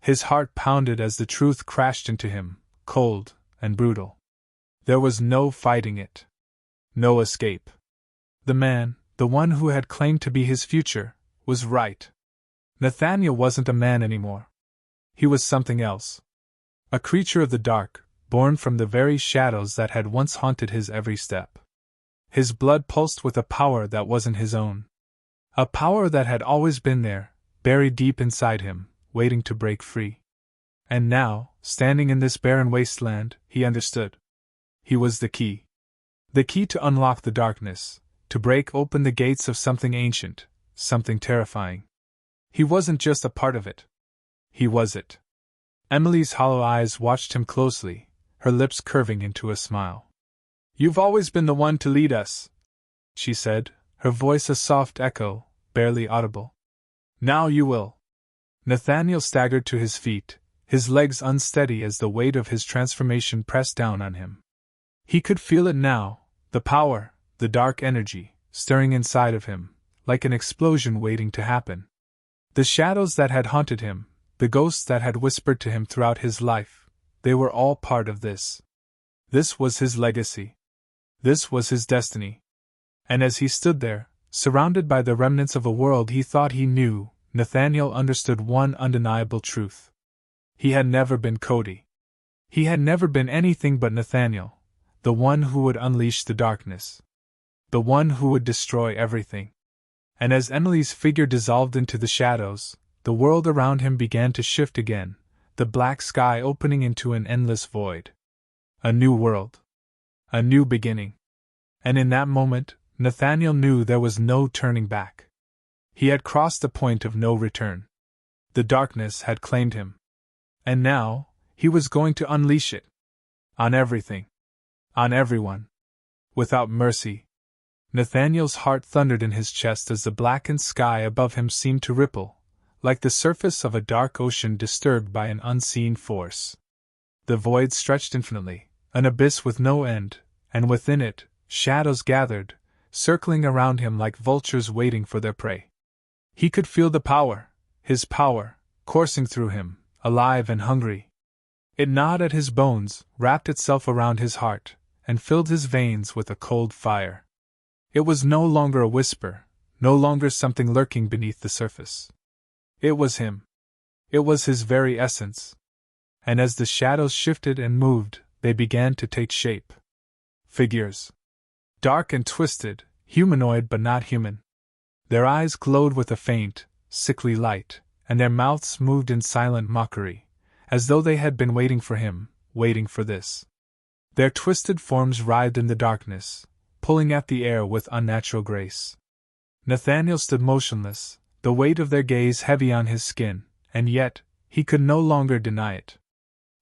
Speaker 1: His heart pounded as the truth crashed into him, cold and brutal. There was no fighting it. No escape. The man, the one who had claimed to be his future, was right. Nathaniel wasn't a man anymore. He was something else. A creature of the dark, born from the very shadows that had once haunted his every step. His blood pulsed with a power that wasn't his own. A power that had always been there, buried deep inside him, waiting to break free. And now, standing in this barren wasteland, he understood. He was the key. The key to unlock the darkness, to break open the gates of something ancient, something terrifying. He wasn't just a part of it. He was it. Emily's hollow eyes watched him closely, her lips curving into a smile. You've always been the one to lead us, she said, her voice a soft echo, barely audible. Now you will. Nathaniel staggered to his feet, his legs unsteady as the weight of his transformation pressed down on him. He could feel it now, the power, the dark energy, stirring inside of him, like an explosion waiting to happen. The shadows that had haunted him, the ghosts that had whispered to him throughout his life, they were all part of this. This was his legacy. This was his destiny. And as he stood there, surrounded by the remnants of a world he thought he knew, Nathaniel understood one undeniable truth. He had never been Cody. He had never been anything but Nathaniel, the one who would unleash the darkness. The one who would destroy everything. And as Emily's figure dissolved into the shadows, the world around him began to shift again, the black sky opening into an endless void. A new world. A new beginning. And in that moment, Nathaniel knew there was no turning back. He had crossed the point of no return. The darkness had claimed him. And now, he was going to unleash it. On everything. On everyone. Without mercy. Nathaniel's heart thundered in his chest as the blackened sky above him seemed to ripple, like the surface of a dark ocean disturbed by an unseen force. The void stretched infinitely, an abyss with no end, and within it, shadows gathered, circling around him like vultures waiting for their prey. He could feel the power, his power, coursing through him, alive and hungry. It gnawed at his bones, wrapped itself around his heart, and filled his veins with a cold fire. It was no longer a whisper, no longer something lurking beneath the surface. It was him. It was his very essence. And as the shadows shifted and moved, they began to take shape. Figures. Dark and twisted, humanoid but not human. Their eyes glowed with a faint, sickly light, and their mouths moved in silent mockery, as though they had been waiting for him, waiting for this. Their twisted forms writhed in the darkness, pulling at the air with unnatural grace. Nathaniel stood motionless, the weight of their gaze heavy on his skin, and yet, he could no longer deny it.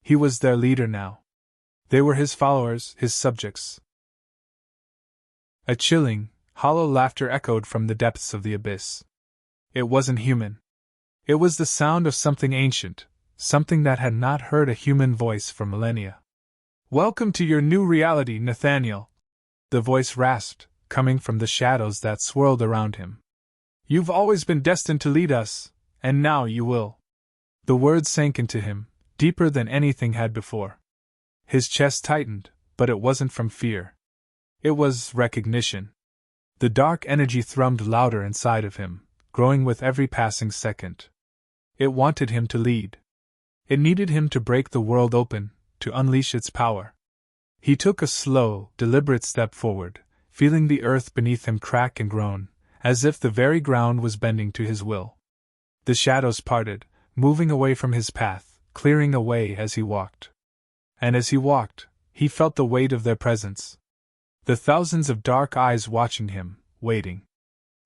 Speaker 1: He was their leader now. They were his followers, his subjects. A chilling, hollow laughter echoed from the depths of the abyss. It wasn't human. It was the sound of something ancient, something that had not heard a human voice for millennia. "Welcome to your new reality, Nathaniel," the voice rasped, coming from the shadows that swirled around him. "You've always been destined to lead us, and now you will." The words sank into him, deeper than anything had before. His chest tightened, but it wasn't from fear. It was recognition. The dark energy thrummed louder inside of him, growing with every passing second. It wanted him to lead. It needed him to break the world open, to unleash its power. He took a slow, deliberate step forward, feeling the earth beneath him crack and groan, as if the very ground was bending to his will. The shadows parted, moving away from his path, clearing a way as he walked. And as he walked, he felt the weight of their presence. The thousands of dark eyes watching him, waiting.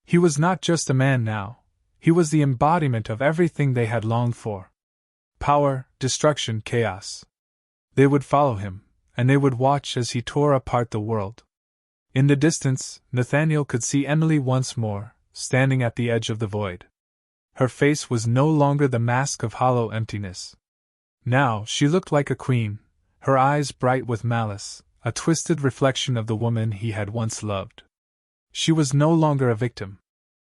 Speaker 1: He was not just a man now, he was the embodiment of everything they had longed for. Power, destruction, chaos. They would follow him, and they would watch as he tore apart the world. In the distance, Nathaniel could see Emily once more, standing at the edge of the void. Her face was no longer the mask of hollow emptiness. Now she looked like a queen, her eyes bright with malice, a twisted reflection of the woman he had once loved. She was no longer a victim.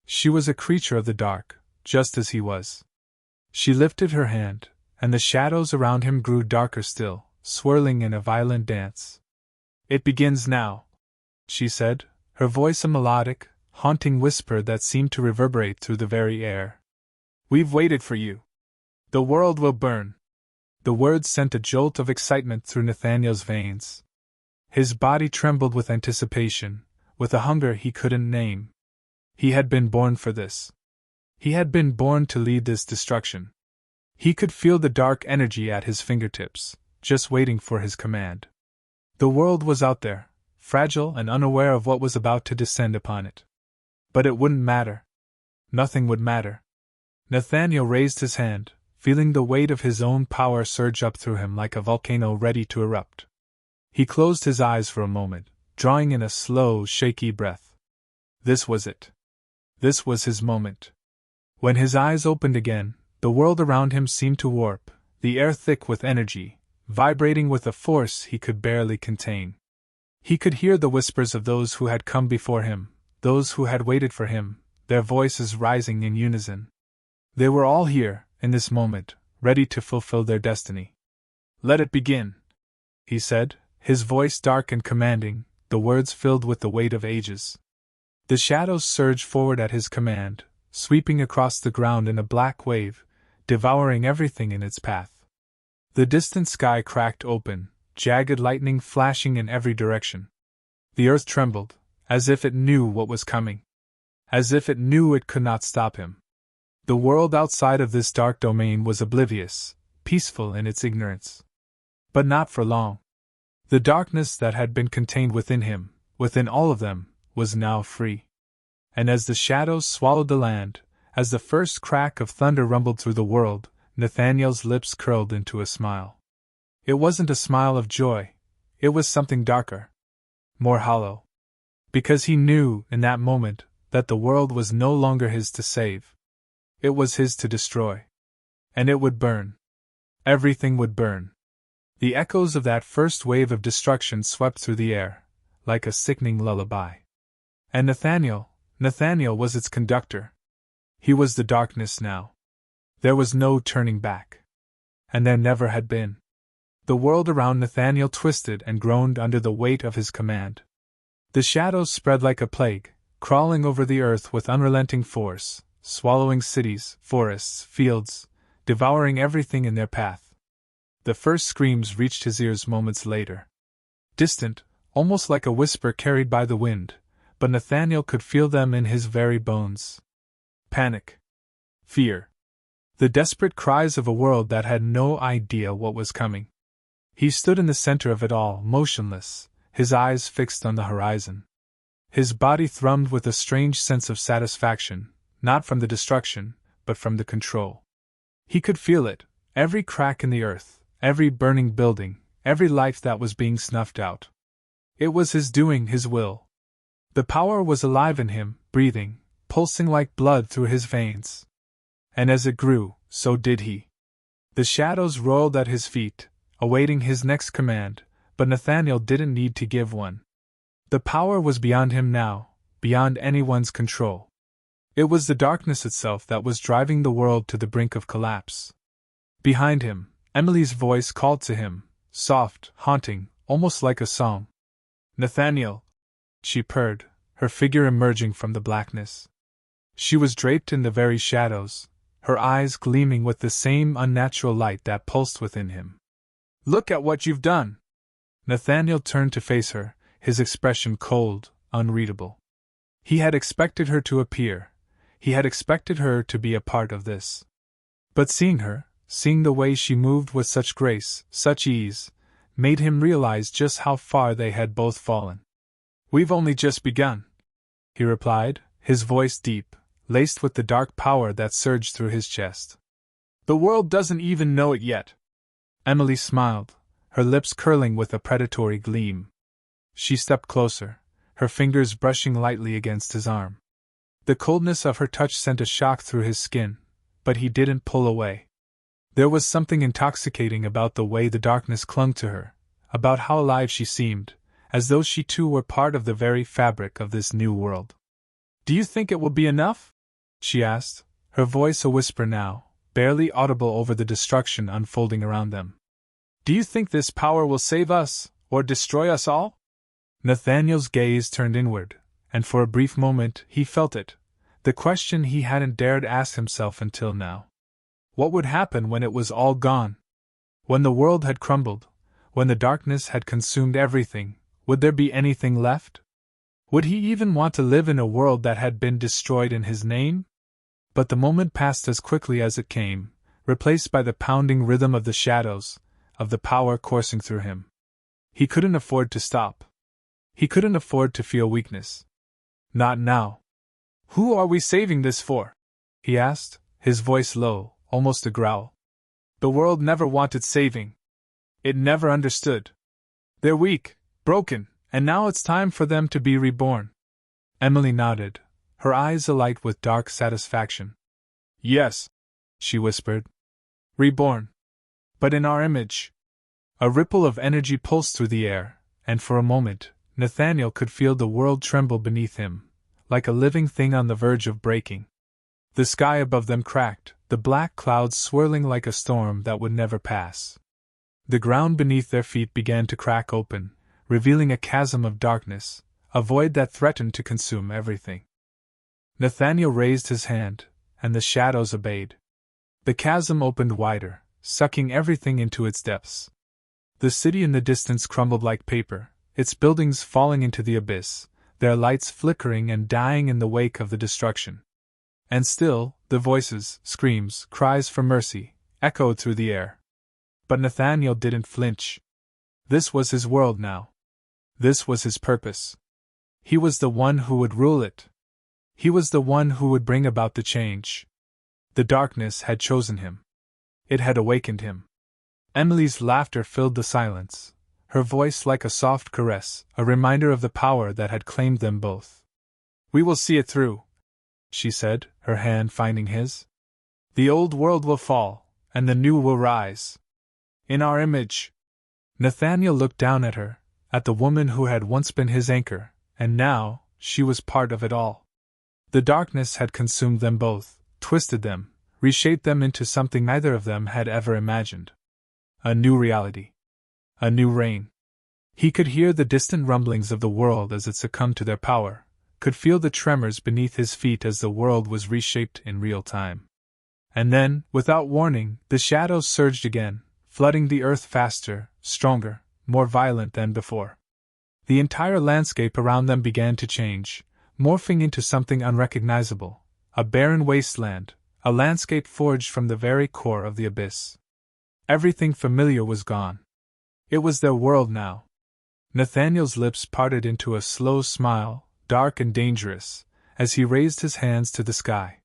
Speaker 1: She was a creature of the dark, just as he was. She lifted her hand, and the shadows around him grew darker still, swirling in a violent dance. "It begins now," she said, her voice a melodic, haunting whisper that seemed to reverberate through the very air. "We've waited for you. The world will burn." The words sent a jolt of excitement through Nathaniel's veins. His body trembled with anticipation, with a hunger he couldn't name. He had been born for this. He had been born to lead this destruction. He could feel the dark energy at his fingertips, just waiting for his command. The world was out there, fragile and unaware of what was about to descend upon it. But it wouldn't matter. Nothing would matter. Nathaniel raised his hand, feeling the weight of his own power surge up through him like a volcano ready to erupt. He closed his eyes for a moment, drawing in a slow, shaky breath. This was it. This was his moment. When his eyes opened again, the world around him seemed to warp, the air thick with energy, vibrating with a force he could barely contain. He could hear the whispers of those who had come before him, those who had waited for him, their voices rising in unison. They were all here, in this moment, ready to fulfill their destiny. "Let it begin," he said, his voice dark and commanding, the words filled with the weight of ages. The shadows surged forward at his command, sweeping across the ground in a black wave, devouring everything in its path. The distant sky cracked open, jagged lightning flashing in every direction. The earth trembled, as if it knew what was coming. As if it knew it could not stop him. The world outside of this dark domain was oblivious, peaceful in its ignorance. But not for long. The darkness that had been contained within him, within all of them, was now free. And as the shadows swallowed the land, as the first crack of thunder rumbled through the world, Nathaniel's lips curled into a smile. It wasn't a smile of joy, it was something darker. More hollow. Because he knew, in that moment, that the world was no longer his to save. It was his to destroy. And it would burn. Everything would burn. The echoes of that first wave of destruction swept through the air, like a sickening lullaby. And Nathaniel was its conductor. He was the darkness now. There was no turning back. And there never had been. The world around Nathaniel twisted and groaned under the weight of his command. The shadows spread like a plague, crawling over the earth with unrelenting force, swallowing cities, forests, fields, devouring everything in their path. The first screams reached his ears moments later. Distant, almost like a whisper carried by the wind, but Nathaniel could feel them in his very bones. Panic. Fear. The desperate cries of a world that had no idea what was coming. He stood in the center of it all, motionless, his eyes fixed on the horizon. His body thrummed with a strange sense of satisfaction, not from the destruction, but from the control. He could feel it, every crack in the earth, every burning building, every life that was being snuffed out. It was his doing, his will. The power was alive in him, breathing, pulsing like blood through his veins. And as it grew, so did he. The shadows rolled at his feet, awaiting his next command, but Nathaniel didn't need to give one. The power was beyond him now, beyond anyone's control. It was the darkness itself that was driving the world to the brink of collapse. Behind him, Emily's voice called to him, soft, haunting, almost like a song. "Nathaniel," she purred, her figure emerging from the blackness. She was draped in the very shadows, her eyes gleaming with the same unnatural light that pulsed within him. "Look at what you've done!" Nathaniel turned to face her, his expression cold, unreadable. He had expected her to appear. He had expected her to be a part of this. But seeing her, seeing the way she moved with such grace, such ease, made him realize just how far they had both fallen. "We've only just begun," he replied, his voice deep, laced with the dark power that surged through his chest. "The world doesn't even know it yet." Emily smiled, her lips curling with a predatory gleam. She stepped closer, her fingers brushing lightly against his arm. The coldness of her touch sent a shock through his skin, but he didn't pull away. There was something intoxicating about the way the darkness clung to her, about how alive she seemed, as though she too were part of the very fabric of this new world. "Do you think it will be enough?" she asked, her voice a whisper now, barely audible over the destruction unfolding around them. "Do you think this power will save us, or destroy us all?" Nathaniel's gaze turned inward, and for a brief moment he felt it, the question he hadn't dared ask himself until now. What would happen when it was all gone? When the world had crumbled, when the darkness had consumed everything, would there be anything left? Would he even want to live in a world that had been destroyed in his name? But the moment passed as quickly as it came, replaced by the pounding rhythm of the shadows, of the power coursing through him. He couldn't afford to stop. He couldn't afford to feel weakness. Not now. "Who are we saving this for?" he asked, his voice low, almost a growl. "The world never wanted saving. It never understood. They're weak, broken, and now it's time for them to be reborn." Emily nodded, her eyes alight with dark satisfaction. "Yes," she whispered. "Reborn. But in our image." A ripple of energy pulsed through the air, and for a moment, Nathaniel could feel the world tremble beneath him, like a living thing on the verge of breaking. The sky above them cracked, the black clouds swirling like a storm that would never pass. The ground beneath their feet began to crack open, revealing a chasm of darkness, a void that threatened to consume everything. Nathaniel raised his hand, and the shadows obeyed. The chasm opened wider, sucking everything into its depths. The city in the distance crumbled like paper, its buildings falling into the abyss, their lights flickering and dying in the wake of the destruction. And still, the voices, screams, cries for mercy, echoed through the air. But Nathaniel didn't flinch. This was his world now. This was his purpose. He was the one who would rule it. He was the one who would bring about the change. The darkness had chosen him. It had awakened him. Emily's laughter filled the silence, her voice like a soft caress, a reminder of the power that had claimed them both. "We will see it through," she said, her hand finding his. "The old world will fall, and the new will rise. In our image." Nathaniel looked down at her, at the woman who had once been his anchor, and now, she was part of it all. The darkness had consumed them both, twisted them, reshaped them into something neither of them had ever imagined. A new reality. A new reign. He could hear the distant rumblings of the world as it succumbed to their power, could feel the tremors beneath his feet as the world was reshaped in real time. And then, without warning, the shadows surged again, flooding the earth faster, stronger, more violent than before. The entire landscape around them began to change, morphing into something unrecognizable, a barren wasteland, a landscape forged from the very core of the abyss. Everything familiar was gone. It was their world now. Nathaniel's lips parted into a slow smile, dark and dangerous, as he raised his hands to the sky.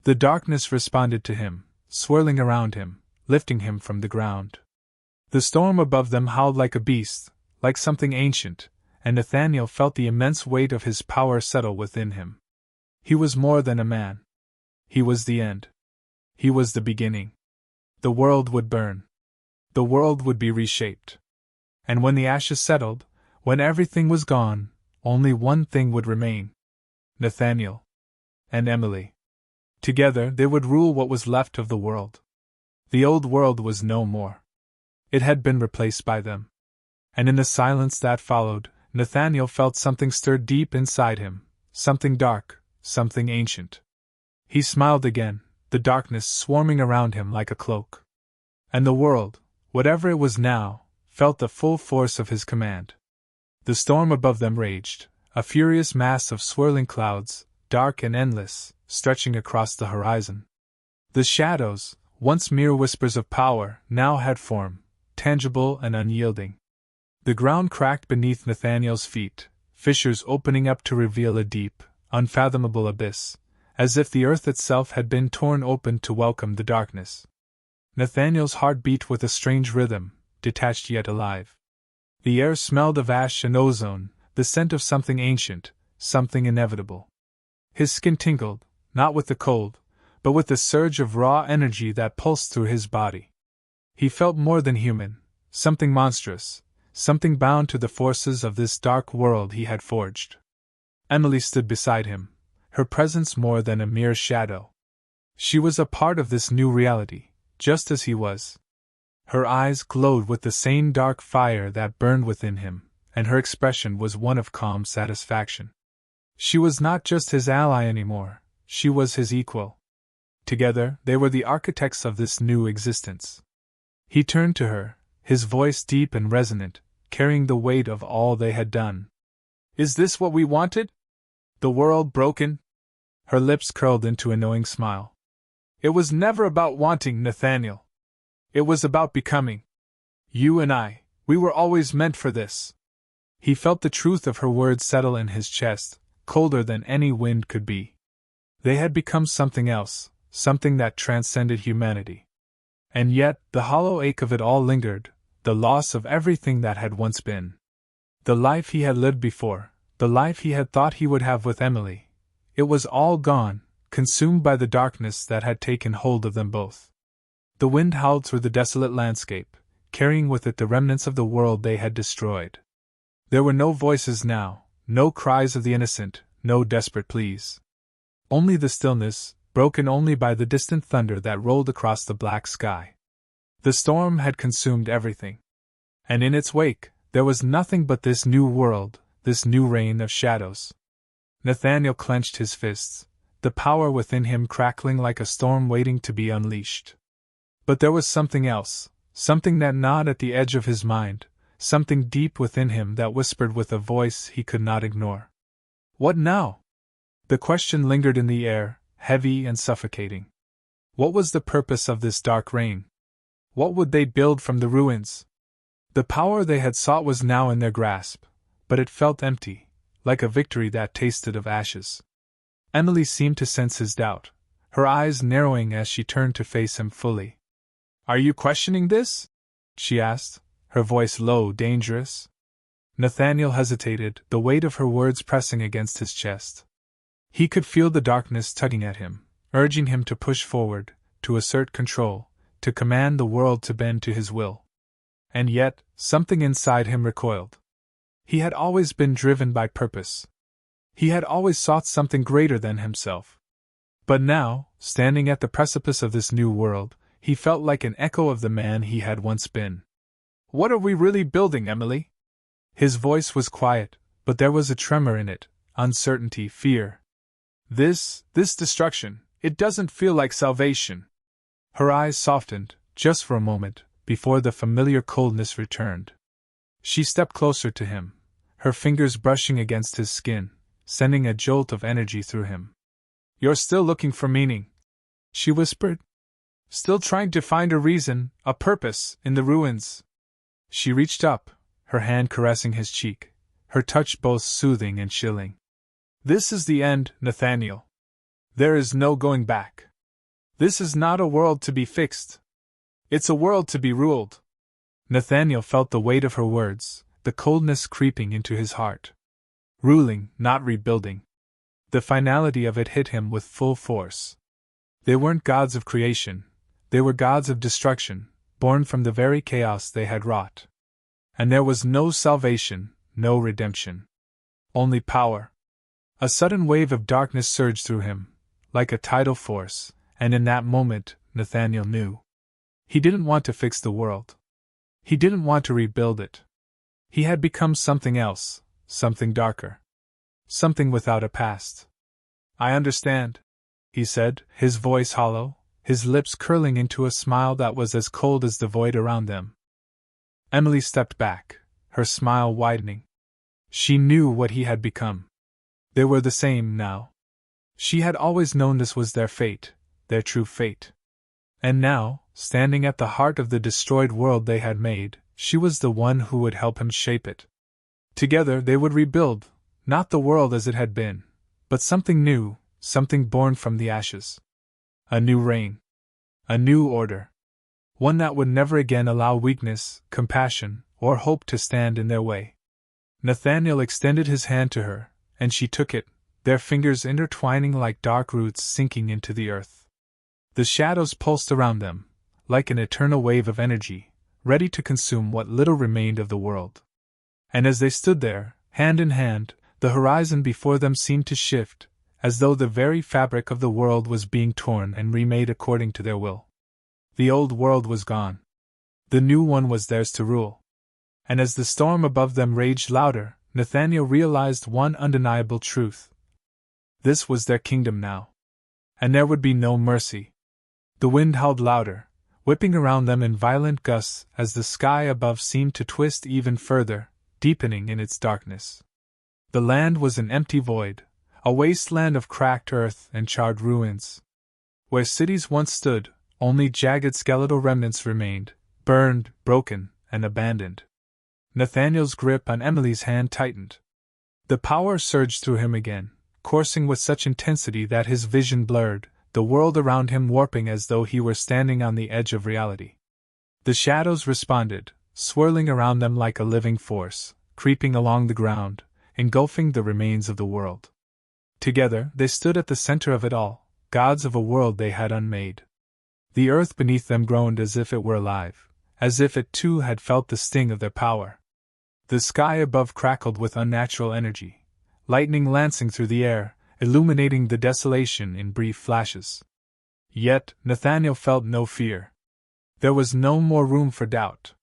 Speaker 1: The darkness responded to him, swirling around him, lifting him from the ground. The storm above them howled like a beast, like something ancient, and Nathaniel felt the immense weight of his power settle within him. He was more than a man. He was the end. He was the beginning. The world would burn. The world would be reshaped. And when the ashes settled, when everything was gone, only one thing would remain. Nathaniel. And Emily. Together they would rule what was left of the world. The old world was no more. It had been replaced by them. And in the silence that followed, Nathaniel felt something stir deep inside him, something dark, something ancient. He smiled again, the darkness swarming around him like a cloak. And the world, whatever it was now, felt the full force of his command. The storm above them raged, a furious mass of swirling clouds, dark and endless, stretching across the horizon. The shadows, once mere whispers of power, now had form, tangible and unyielding. The ground cracked beneath Nathaniel's feet, fissures opening up to reveal a deep, unfathomable abyss, as if the earth itself had been torn open to welcome the darkness. Nathaniel's heart beat with a strange rhythm, detached yet alive. The air smelled of ash and ozone, the scent of something ancient, something inevitable. His skin tingled, not with the cold, but with the surge of raw energy that pulsed through his body. He felt more than human, something monstrous, something bound to the forces of this dark world he had forged. Emily stood beside him, her presence more than a mere shadow. She was a part of this new reality, just as he was. Her eyes glowed with the same dark fire that burned within him, and her expression was one of calm satisfaction. She was not just his ally anymore, she was his equal. Together, they were the architects of this new existence. He turned to her, his voice deep and resonant, carrying the weight of all they had done. "Is this what we wanted? The world broken?" Her lips curled into a knowing smile. "It was never about wanting, Nathaniel. It was about becoming. You and I, we were always meant for this." He felt the truth of her words settle in his chest, colder than any wind could be. They had become something else, something that transcended humanity. And yet, the hollow ache of it all lingered, the loss of everything that had once been. The life he had lived before, the life he had thought he would have with Emily. It was all gone, consumed by the darkness that had taken hold of them both. The wind howled through the desolate landscape, carrying with it the remnants of the world they had destroyed. There were no voices now, no cries of the innocent, no desperate pleas. Only the stillness, broken only by the distant thunder that rolled across the black sky. The storm had consumed everything. And in its wake, there was nothing but this new world, this new reign of shadows. Nathaniel clenched his fists, the power within him crackling like a storm waiting to be unleashed. But there was something else, something that gnawed at the edge of his mind, something deep within him that whispered with a voice he could not ignore. What now? The question lingered in the air, heavy and suffocating. What was the purpose of this dark reign? What would they build from the ruins? The power they had sought was now in their grasp, but it felt empty, like a victory that tasted of ashes. Emily seemed to sense his doubt, her eyes narrowing as she turned to face him fully. Are you questioning this? She asked, her voice low, dangerous. Nathaniel hesitated, the weight of her words pressing against his chest. He could feel the darkness tugging at him, urging him to push forward, to assert control, to command the world to bend to his will. And yet, something inside him recoiled. He had always been driven by purpose. He had always sought something greater than himself. But now, standing at the precipice of this new world, he felt like an echo of the man he had once been. What are we really building, Emily? His voice was quiet, but there was a tremor in it, uncertainty, fear. This destruction, it doesn't feel like salvation. Her eyes softened, just for a moment, before the familiar coldness returned. She stepped closer to him, her fingers brushing against his skin, sending a jolt of energy through him. You're still looking for meaning, she whispered. Still trying to find a reason, a purpose, in the ruins. She reached up, her hand caressing his cheek, her touch both soothing and chilling. This is the end, Nathaniel. There is no going back. This is not a world to be fixed. It's a world to be ruled. Nathaniel felt the weight of her words, the coldness creeping into his heart. Ruling, not rebuilding. The finality of it hit him with full force. They weren't gods of creation, they were gods of destruction, born from the very chaos they had wrought. And there was no salvation, no redemption. Only power. A sudden wave of darkness surged through him, like a tidal force, and in that moment, Nathaniel knew. He didn't want to fix the world. He didn't want to rebuild it. He had become something else, something darker. Something without a past. I understand, he said, his voice hollow, his lips curling into a smile that was as cold as the void around them. Emily stepped back, her smile widening. She knew what he had become. They were the same now. She had always known this was their fate, their true fate. And now, standing at the heart of the destroyed world they had made, she was the one who would help him shape it. Together they would rebuild, not the world as it had been, but something new, something born from the ashes. A new reign. A new order. One that would never again allow weakness, compassion, or hope to stand in their way. Nathaniel extended his hand to her, and she took it, their fingers intertwining like dark roots sinking into the earth. The shadows pulsed around them, like an eternal wave of energy, ready to consume what little remained of the world. And as they stood there, hand in hand, the horizon before them seemed to shift, as though the very fabric of the world was being torn and remade according to their will. The old world was gone. The new one was theirs to rule. And as the storm above them raged louder, Nathaniel realized one undeniable truth. This was their kingdom now. And there would be no mercy. The wind howled louder, whipping around them in violent gusts as the sky above seemed to twist even further, deepening in its darkness. The land was an empty void, a wasteland of cracked earth and charred ruins. Where cities once stood, only jagged skeletal remnants remained, burned, broken, and abandoned. Nathaniel's grip on Emily's hand tightened. The power surged through him again, coursing with such intensity that his vision blurred, the world around him warping as though he were standing on the edge of reality. The shadows responded, swirling around them like a living force, creeping along the ground, engulfing the remains of the world. Together they stood at the center of it all, gods of a world they had unmade. The earth beneath them groaned as if it were alive, as if it too had felt the sting of their power. The sky above crackled with unnatural energy, lightning lancing through the air, illuminating the desolation in brief flashes. Yet Nathaniel felt no fear. There was no more room for doubt.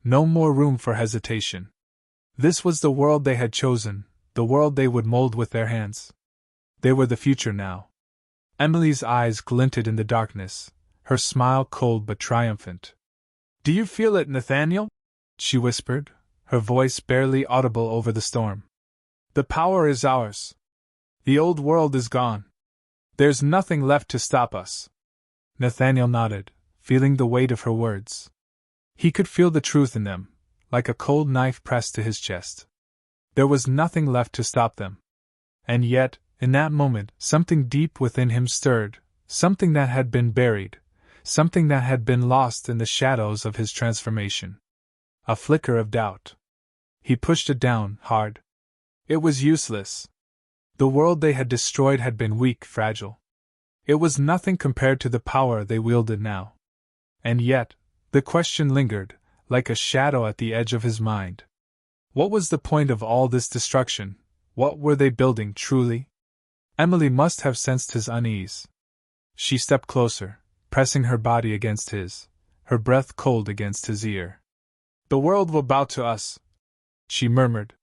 Speaker 1: No more room for hesitation. This was the world they had chosen, the world they would mold with their hands. They were the future now. Emily's eyes glinted in the darkness, her smile cold but triumphant. "Do you feel it, Nathaniel?" she whispered, her voice barely audible over the storm. "The power is ours. The old world is gone. There's nothing left to stop us." Nathaniel nodded, feeling the weight of her words. He could feel the truth in them, like a cold knife pressed to his chest. There was nothing left to stop them. And yet, in that moment, something deep within him stirred, something that had been buried, something that had been lost in the shadows of his transformation. A flicker of doubt. He pushed it down, hard. It was useless. The world they had destroyed had been weak, fragile. It was nothing compared to the power they wielded now. And yet, the question lingered, like a shadow at the edge of his mind. What was the point of all this destruction? What were they building, truly? Emily must have sensed his unease. She stepped closer, pressing her body against his, her breath cold against his ear. "The world will bow to us," she murmured.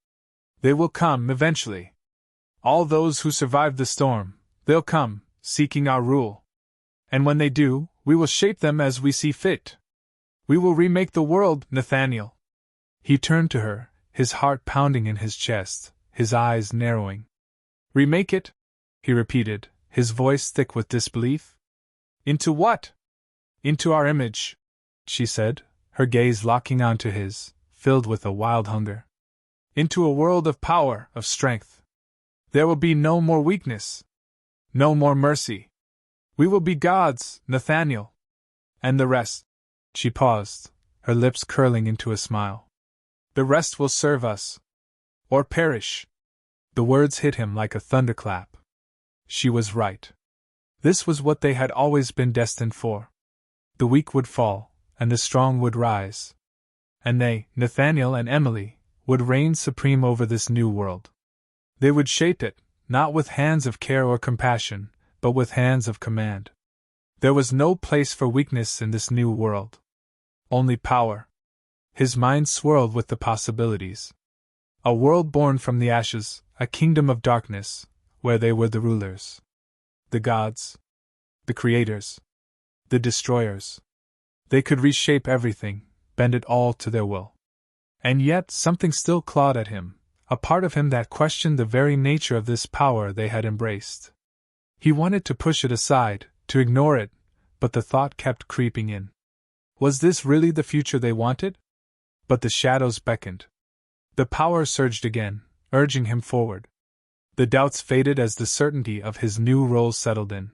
Speaker 1: "They will come, eventually. All those who survived the storm, they'll come, seeking our rule. And when they do, we will shape them as we see fit. We will remake the world, Nathaniel." He turned to her, his heart pounding in his chest, his eyes narrowing. "Remake it?" he repeated, his voice thick with disbelief. "Into what?" "Into our image," she said, her gaze locking onto his, filled with a wild hunger. "Into a world of power, of strength. There will be no more weakness. No more mercy. We will be gods, Nathaniel. And the rest." She paused, her lips curling into a smile. "The rest will serve us. Or perish." The words hit him like a thunderclap. She was right. This was what they had always been destined for. The weak would fall, and the strong would rise. And they, Nathaniel and Emily, would reign supreme over this new world. They would shape it, not with hands of care or compassion, but with hands of command. There was no place for weakness in this new world. Only power. His mind swirled with the possibilities. A world born from the ashes, a kingdom of darkness, where they were the rulers. The gods. The creators. The destroyers. They could reshape everything, bend it all to their will. And yet something still clawed at him, a part of him that questioned the very nature of this power they had embraced. He wanted to push it aside, to ignore it, but the thought kept creeping in. Was this really the future they wanted? But the shadows beckoned. The power surged again, urging him forward. The doubts faded as the certainty of his new role settled in.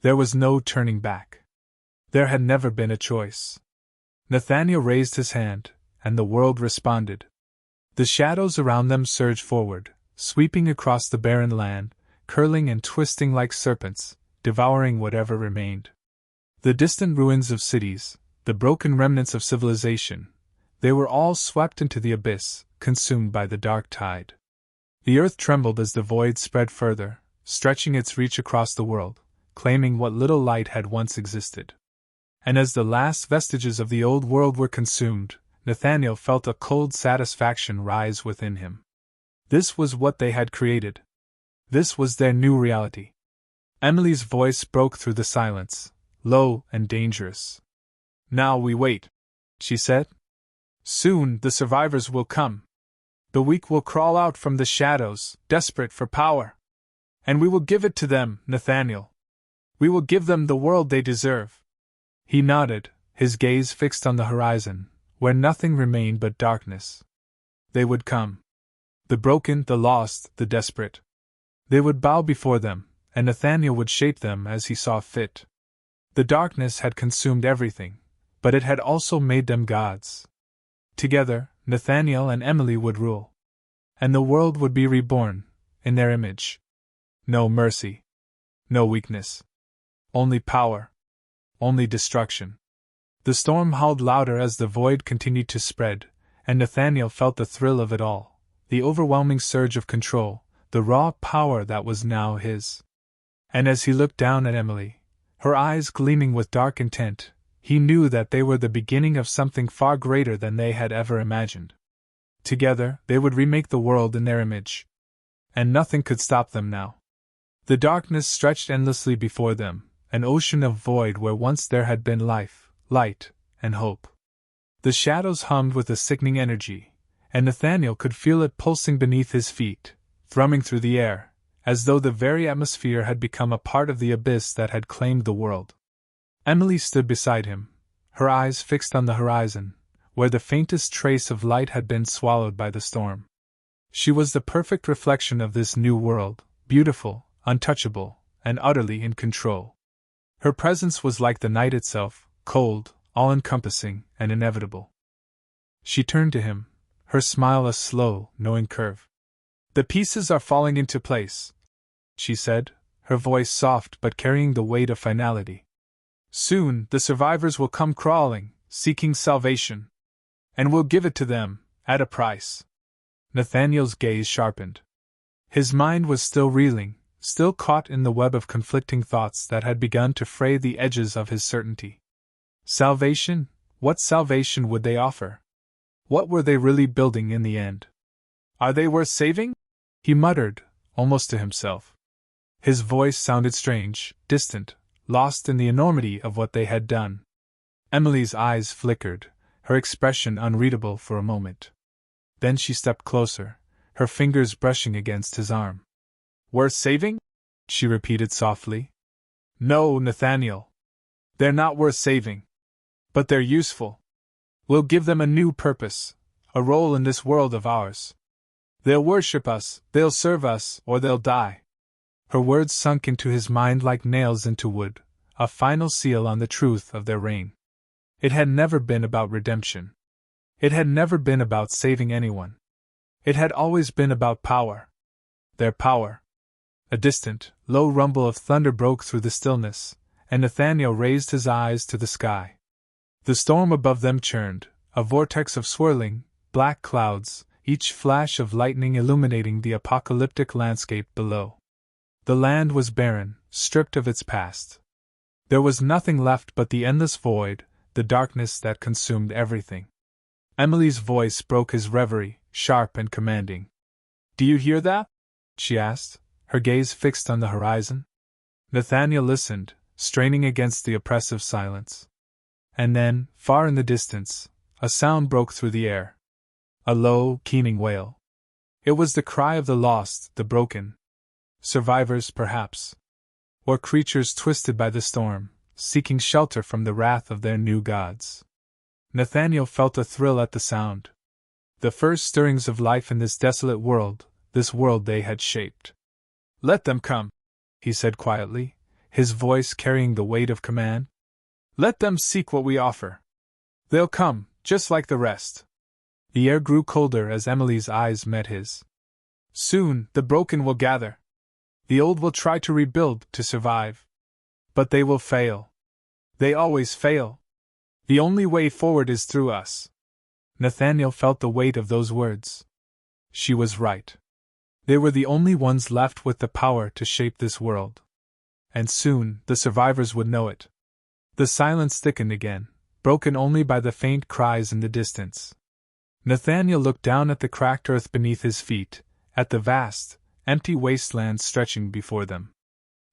Speaker 1: There was no turning back. There had never been a choice. Nathaniel raised his hand, and the world responded. The shadows around them surged forward, sweeping across the barren land, curling and twisting like serpents, devouring whatever remained. The distant ruins of cities, the broken remnants of civilization, they were all swept into the abyss, consumed by the dark tide. The earth trembled as the void spread further, stretching its reach across the world, claiming what little light had once existed. And as the last vestiges of the old world were consumed, Nathaniel felt a cold satisfaction rise within him. This was what they had created. This was their new reality. Emily's voice broke through the silence, low and dangerous. "Now we wait," she said. "Soon the survivors will come. The weak will crawl out from the shadows, desperate for power. And we will give it to them, Nathaniel. We will give them the world they deserve." He nodded, his gaze fixed on the horizon, where nothing remained but darkness. They would come. The broken, the lost, the desperate. They would bow before them, and Nathaniel would shape them as he saw fit. The darkness had consumed everything, but it had also made them gods. Together, Nathaniel and Emily would rule. And the world would be reborn, in their image. No mercy. No weakness. Only power. Only destruction. The storm howled louder as the void continued to spread, and Nathaniel felt the thrill of it all, the overwhelming surge of control, the raw power that was now his. And as he looked down at Emily, her eyes gleaming with dark intent, he knew that they were the beginning of something far greater than they had ever imagined. Together, they would remake the world in their image. And nothing could stop them now. The darkness stretched endlessly before them, an ocean of void where once there had been life, light, and hope. The shadows hummed with a sickening energy, and Nathaniel could feel it pulsing beneath his feet, thrumming through the air, as though the very atmosphere had become a part of the abyss that had claimed the world. Emily stood beside him, her eyes fixed on the horizon, where the faintest trace of light had been swallowed by the storm. She was the perfect reflection of this new world, beautiful, untouchable, and utterly in control. Her presence was like the night itself, cold, all-encompassing, and inevitable. She turned to him, her smile a slow, knowing curve. "The pieces are falling into place," she said, her voice soft but carrying the weight of finality. "Soon the survivors will come crawling, seeking salvation. And we'll give it to them, at a price." Nathaniel's gaze sharpened. His mind was still reeling, still caught in the web of conflicting thoughts that had begun to fray the edges of his certainty. Salvation? What salvation would they offer? What were they really building in the end? "Are they worth saving?" he muttered, almost to himself. His voice sounded strange, distant, lost in the enormity of what they had done. Emily's eyes flickered, her expression unreadable for a moment. Then she stepped closer, her fingers brushing against his arm. "Worth saving?" she repeated softly. "No, Nathaniel. They're not worth saving. But they're useful. We'll give them a new purpose, a role in this world of ours. They'll worship us, they'll serve us, or they'll die." Her words sunk into his mind like nails into wood, a final seal on the truth of their reign. It had never been about redemption. It had never been about saving anyone. It had always been about power. Their power. A distant, low rumble of thunder broke through the stillness, and Nathaniel raised his eyes to the sky. The storm above them churned, a vortex of swirling, black clouds, each flash of lightning illuminating the apocalyptic landscape below. The land was barren, stripped of its past. There was nothing left but the endless void, the darkness that consumed everything. Emily's voice broke his reverie, sharp and commanding. "Do you hear that?" she asked, her gaze fixed on the horizon. Nathaniel listened, straining against the oppressive silence. And then, far in the distance, a sound broke through the air. A low, keening wail. It was the cry of the lost, the broken. Survivors, perhaps. Or creatures twisted by the storm, seeking shelter from the wrath of their new gods. Nathaniel felt a thrill at the sound. The first stirrings of life in this desolate world, this world they had shaped. "Let them come," he said quietly, his voice carrying the weight of command. "Let them seek what we offer. They'll come, just like the rest." The air grew colder as Emily's eyes met his. "Soon, the broken will gather. The old will try to rebuild, to survive. But they will fail. They always fail. The only way forward is through us." Nathaniel felt the weight of those words. She was right. They were the only ones left with the power to shape this world. And soon, the survivors would know it. The silence thickened again, broken only by the faint cries in the distance. Nathaniel looked down at the cracked earth beneath his feet, at the vast, empty wasteland stretching before them.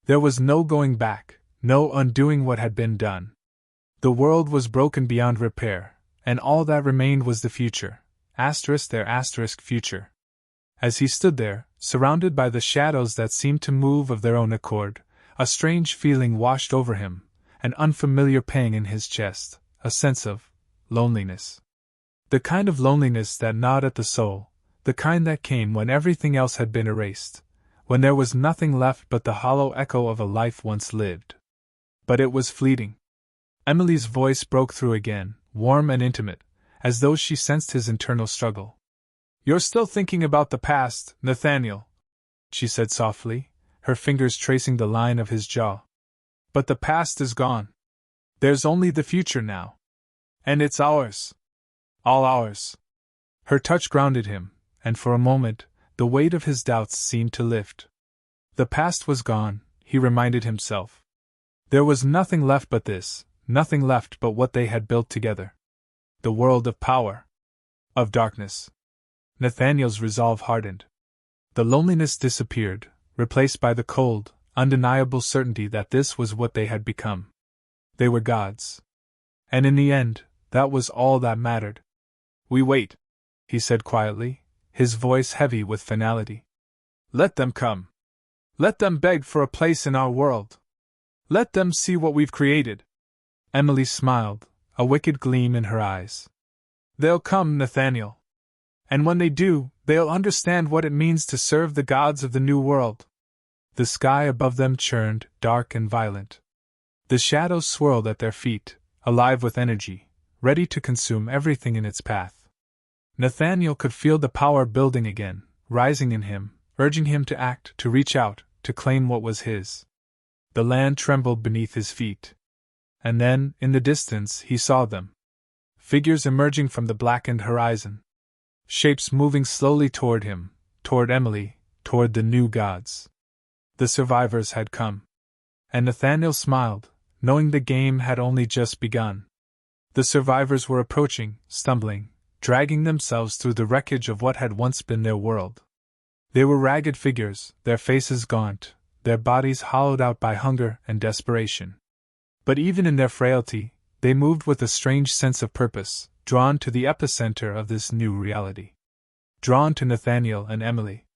Speaker 1: There was no going back, no undoing what had been done. The world was broken beyond repair, and all that remained was the future, their future. As he stood there, surrounded by the shadows that seemed to move of their own accord, a strange feeling washed over him, an unfamiliar pang in his chest, a sense of loneliness. The kind of loneliness that gnawed at the soul, the kind that came when everything else had been erased, when there was nothing left but the hollow echo of a life once lived. But it was fleeting. Emily's voice broke through again, warm and intimate, as though she sensed his internal struggle. "You're still thinking about the past, Nathaniel," she said softly, her fingers tracing the line of his jaw. "But the past is gone. There's only the future now. And it's ours. All ours." Her touch grounded him, and for a moment, the weight of his doubts seemed to lift. The past was gone, he reminded himself. There was nothing left but this, nothing left but what they had built together. The world of power. Of darkness. Nathaniel's resolve hardened. The loneliness disappeared, replaced by the cold, undeniable certainty that this was what they had become. They were gods. And in the end, that was all that mattered. "We wait," he said quietly, his voice heavy with finality. "Let them come. Let them beg for a place in our world. Let them see what we've created." Emily smiled, a wicked gleam in her eyes. "They'll come, Nathaniel. And when they do, they'll understand what it means to serve the gods of the new world." The sky above them churned, dark and violent. The shadows swirled at their feet, alive with energy, ready to consume everything in its path. Nathaniel could feel the power building again, rising in him, urging him to act, to reach out, to claim what was his. The land trembled beneath his feet. And then, in the distance, he saw them. Figures emerging from the blackened horizon. Shapes moving slowly toward him, toward Emily, toward the new gods. The survivors had come. And Nathaniel smiled, knowing the game had only just begun. The survivors were approaching, stumbling, dragging themselves through the wreckage of what had once been their world. They were ragged figures, their faces gaunt, their bodies hollowed out by hunger and desperation. But even in their frailty, they moved with a strange sense of purpose, drawn to the epicenter of this new reality. Drawn to Nathaniel and Emily.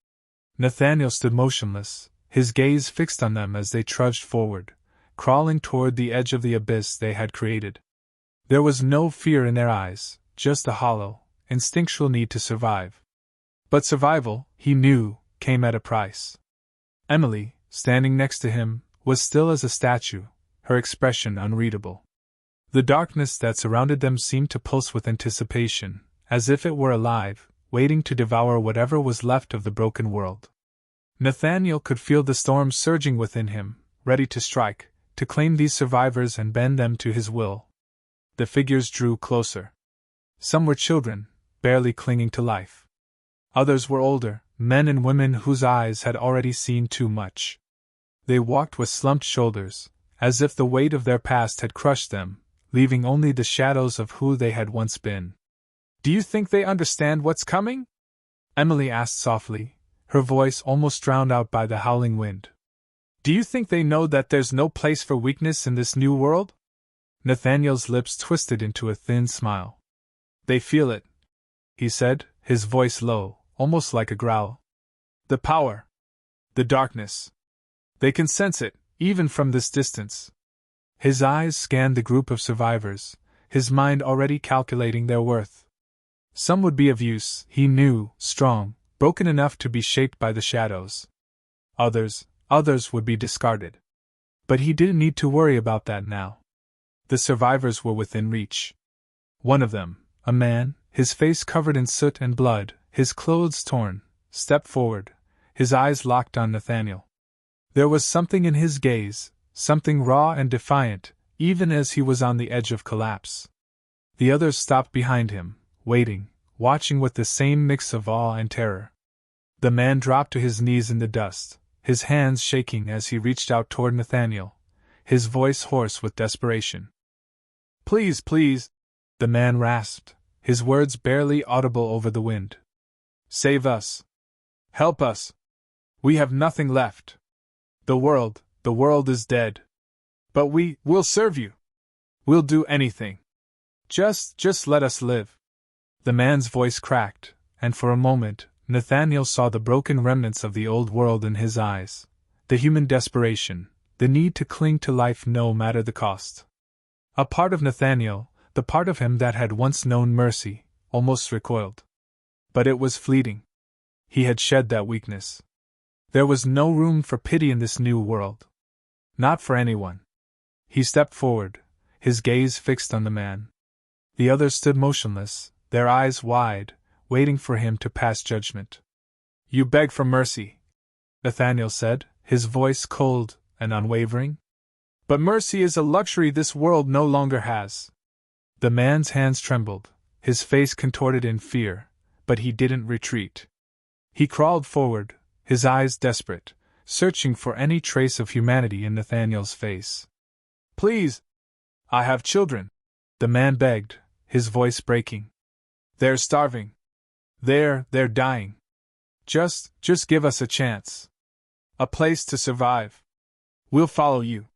Speaker 1: Nathaniel stood motionless, his gaze fixed on them as they trudged forward, crawling toward the edge of the abyss they had created. There was no fear in their eyes, just a hollow, instinctual need to survive. But survival, he knew, came at a price. Emily, standing next to him, was still as a statue, her expression unreadable. The darkness that surrounded them seemed to pulse with anticipation, as if it were alive, waiting to devour whatever was left of the broken world. Nathaniel could feel the storm surging within him, ready to strike, to claim these survivors and bend them to his will. The figures drew closer. Some were children, barely clinging to life. Others were older, men and women whose eyes had already seen too much. They walked with slumped shoulders, as if the weight of their past had crushed them, leaving only the shadows of who they had once been. "Do you think they understand what's coming?" Emily asked softly, her voice almost drowned out by the howling wind. "Do you think they know that there's no place for weakness in this new world?" Nathaniel's lips twisted into a thin smile. "They feel it," he said, his voice low, almost like a growl. "The power. The darkness. They can sense it, even from this distance." His eyes scanned the group of survivors, his mind already calculating their worth. Some would be of use, he knew, strong, broken enough to be shaped by the shadows. Others would be discarded. But he didn't need to worry about that now. The survivors were within reach. One of them, a man, his face covered in soot and blood, his clothes torn, stepped forward, his eyes locked on Nathaniel. There was something in his gaze, something raw and defiant, even as he was on the edge of collapse. The others stopped behind him, waiting, watching with the same mix of awe and terror. The man dropped to his knees in the dust, his hands shaking as he reached out toward Nathaniel, his voice hoarse with desperation. "Please, please," the man rasped, his words barely audible over the wind. "Save us. Help us. We have nothing left. The world is dead. But we'll serve you. We'll do anything. Just let us live." The man's voice cracked, and for a moment, Nathaniel saw the broken remnants of the old world in his eyes, the human desperation, the need to cling to life no matter the cost. A part of Nathaniel, the part of him that had once known mercy, almost recoiled. But it was fleeting. He had shed that weakness. There was no room for pity in this new world. Not for anyone. He stepped forward, his gaze fixed on the man. The others stood motionless, their eyes wide, waiting for him to pass judgment. "You beg for mercy," Nathaniel said, his voice cold and unwavering. "But mercy is a luxury this world no longer has." The man's hands trembled, his face contorted in fear, but he didn't retreat. He crawled forward, his eyes desperate, searching for any trace of humanity in Nathaniel's face. "Please! I have children," the man begged, his voice breaking. "They're starving. They're dying. Just give us a chance. A place to survive." We'll follow you.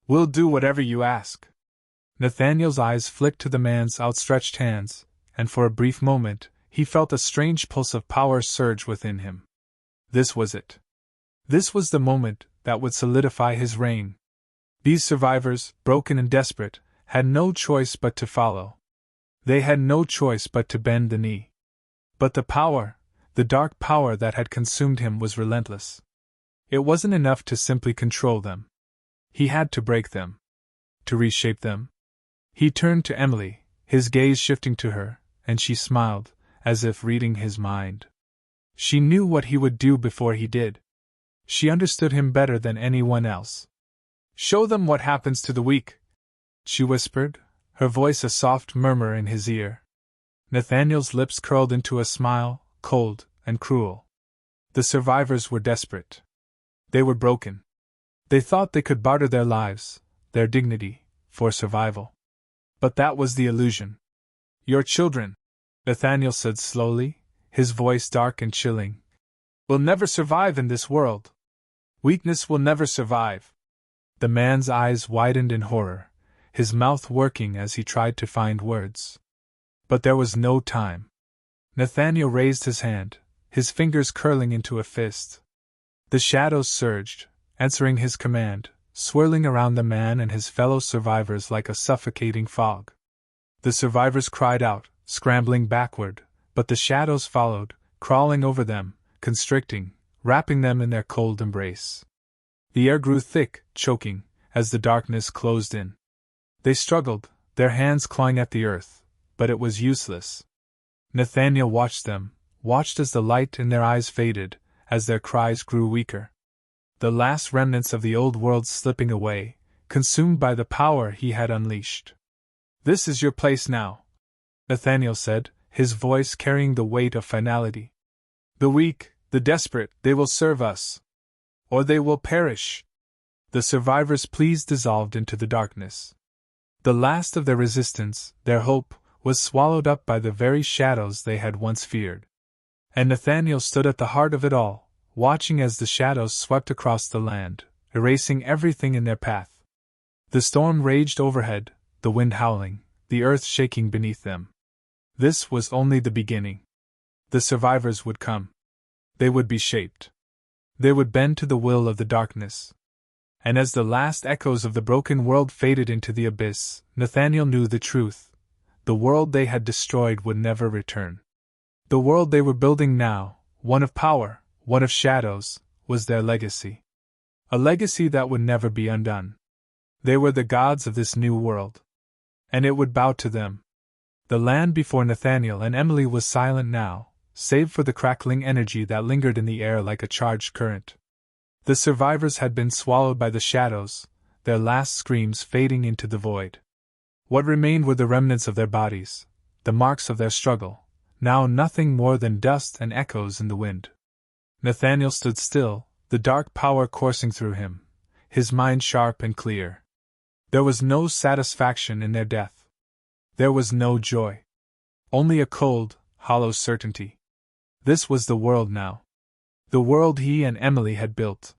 Speaker 1: We'll do whatever you ask. Nathaniel's eyes flicked to the man's outstretched hands, and for a brief moment, he felt a strange pulse of power surge within him. This was it. This was the moment that would solidify his reign. These survivors, broken and desperate, had no choice but to follow. They had no choice but to bend the knee. But the power, the dark power that had consumed him, was relentless. It wasn't enough to simply control them. He had to break them. To reshape them. He turned to Emily, his gaze shifting to her, and she smiled, as if reading his mind. She knew what he would do before he did. She understood him better than anyone else. Show them what happens to the weak, she whispered, her voice a soft murmur in his ear. Nathaniel's lips curled into a smile, cold and cruel. The survivors were desperate. They were broken. They thought they could barter their lives, their dignity, for survival. But that was the illusion. Your children, Nathaniel said slowly, his voice dark and chilling, will never survive in this world. Weakness will never survive. The man's eyes widened in horror, his mouth working as he tried to find words. But there was no time. Nathaniel raised his hand, his fingers curling into a fist. The shadows surged, answering his command, swirling around the man and his fellow survivors like a suffocating fog. The survivors cried out, scrambling backward, but the shadows followed, crawling over them, constricting, wrapping them in their cold embrace. The air grew thick, choking, as the darkness closed in. They struggled, their hands clawing at the earth, but it was useless. Nathaniel watched them, watched as the light in their eyes faded, as their cries grew weaker. The last remnants of the old world slipping away, consumed by the power he had unleashed. This is your place now, Nathaniel said, his voice carrying the weight of finality. The weak, the desperate, they will serve us. Or they will perish. The survivors' pleas dissolved into the darkness. The last of their resistance, their hope, was swallowed up by the very shadows they had once feared. And Nathaniel stood at the heart of it all, watching as the shadows swept across the land, erasing everything in their path. The storm raged overhead, the wind howling, the earth shaking beneath them. This was only the beginning. The survivors would come. They would be shaped. They would bend to the will of the darkness. And as the last echoes of the broken world faded into the abyss, Nathaniel knew the truth. The world they had destroyed would never return. The world they were building now, one of power, one of shadows, was their legacy. A legacy that would never be undone. They were the gods of this new world. And it would bow to them. The land before Nathaniel and Emily was silent now, save for the crackling energy that lingered in the air like a charged current. The survivors had been swallowed by the shadows, their last screams fading into the void. What remained were the remnants of their bodies, the marks of their struggle, now nothing more than dust and echoes in the wind. Nathaniel stood still, the dark power coursing through him, his mind sharp and clear. There was no satisfaction in their death. There was no joy. Only a cold, hollow certainty. This was the world now. The world he and Emily had built.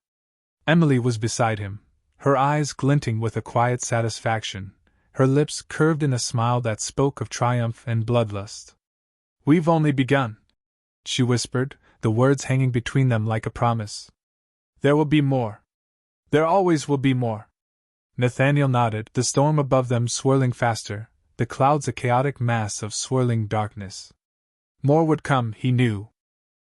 Speaker 1: Emily was beside him, her eyes glinting with a quiet satisfaction, her lips curved in a smile that spoke of triumph and bloodlust. We've only begun, she whispered, the words hanging between them like a promise. There will be more. There always will be more. Nathaniel nodded, the storm above them swirling faster, the clouds a chaotic mass of swirling darkness. More would come, he knew.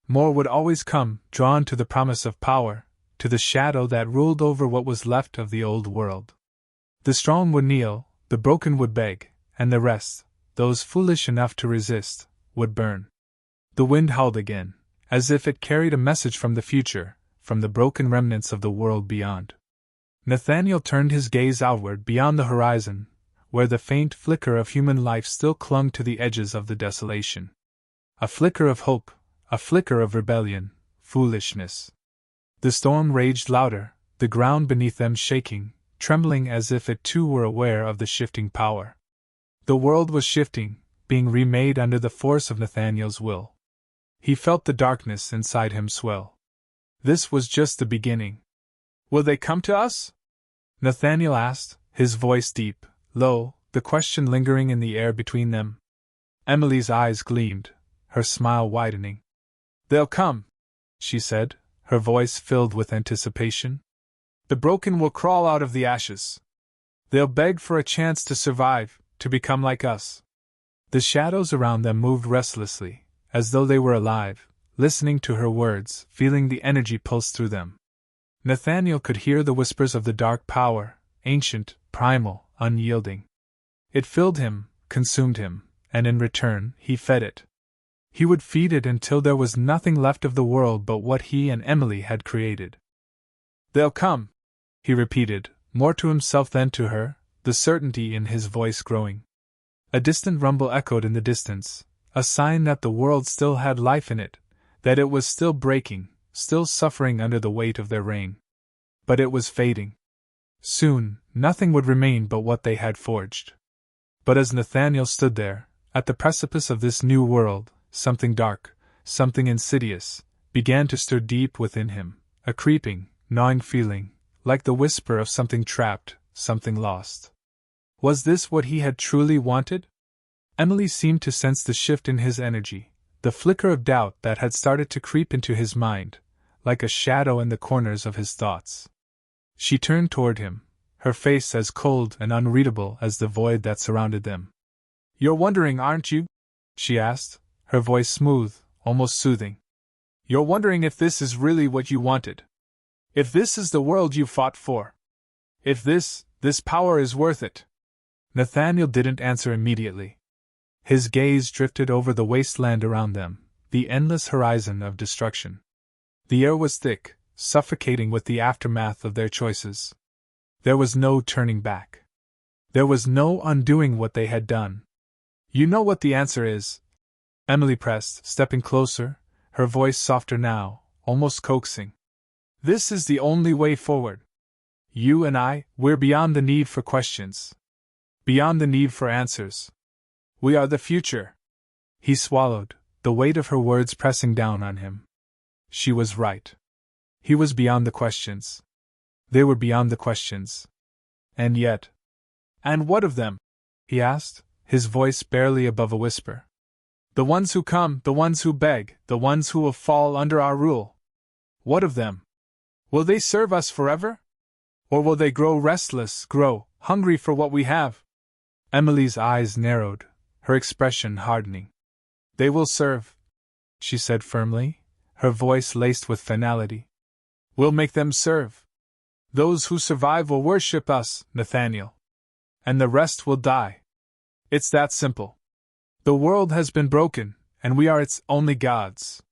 Speaker 1: More would always come, drawn to the promise of power, to the shadow that ruled over what was left of the old world. The strong would kneel, the broken would beg, and the rest, those foolish enough to resist, would burn. The wind howled again, as if it carried a message from the future, from the broken remnants of the world beyond. Nathaniel turned his gaze outward beyond the horizon, where the faint flicker of human life still clung to the edges of the desolation. A flicker of hope, a flicker of rebellion, foolishness. The storm raged louder, the ground beneath them shaking, trembling as if it too were aware of the shifting power. The world was shifting, being remade under the force of Nathaniel's will. He felt the darkness inside him swell. This was just the beginning. Will they come to us? Nathaniel asked, his voice deep, low, the question lingering in the air between them. Emily's eyes gleamed, her smile widening. They'll come, she said, her voice filled with anticipation. The broken will crawl out of the ashes. They'll beg for a chance to survive, to become like us. The shadows around them moved restlessly, as though they were alive, listening to her words, feeling the energy pulse through them. Nathaniel could hear the whispers of the dark power, ancient, primal, unyielding. It filled him, consumed him, and in return, he fed it. He would feed it until there was nothing left of the world but what he and Emily had created. They'll come, he repeated, more to himself than to her, the certainty in his voice growing. A distant rumble echoed in the distance, a sign that the world still had life in it, that it was still breaking, still suffering under the weight of their reign. But it was fading. Soon, nothing would remain but what they had forged. But as Nathaniel stood there, at the precipice of this new world, something dark, something insidious, began to stir deep within him, a creeping, gnawing feeling, like the whisper of something trapped, something lost. Was this what he had truly wanted? Emily seemed to sense the shift in his energy, the flicker of doubt that had started to creep into his mind, like a shadow in the corners of his thoughts. She turned toward him, her face as cold and unreadable as the void that surrounded them. You're wondering, aren't you? She asked, her voice smooth, almost soothing. You're wondering if this is really what you wanted. If this is the world you fought for. If this power is worth it. Nathaniel didn't answer immediately. His gaze drifted over the wasteland around them, the endless horizon of destruction. The air was thick, suffocating with the aftermath of their choices. There was no turning back. There was no undoing what they had done. You know what the answer is? Emily pressed, stepping closer, her voice softer now, almost coaxing. This is the only way forward. You and I, we're beyond the need for questions. Beyond the need for answers. We are the future. He swallowed, the weight of her words pressing down on him. She was right. He was beyond the questions. They were beyond the questions. And yet. And what of them? He asked, his voice barely above a whisper. The ones who come, the ones who beg, the ones who will fall under our rule. What of them? Will they serve us forever? Or will they grow restless, grow hungry for what we have? Emily's eyes narrowed, her expression hardening. They will serve, she said firmly, her voice laced with finality. We'll make them serve. Those who survive will worship us, Nathaniel. And the rest will die. It's that simple. The world has been broken, and we are its only gods.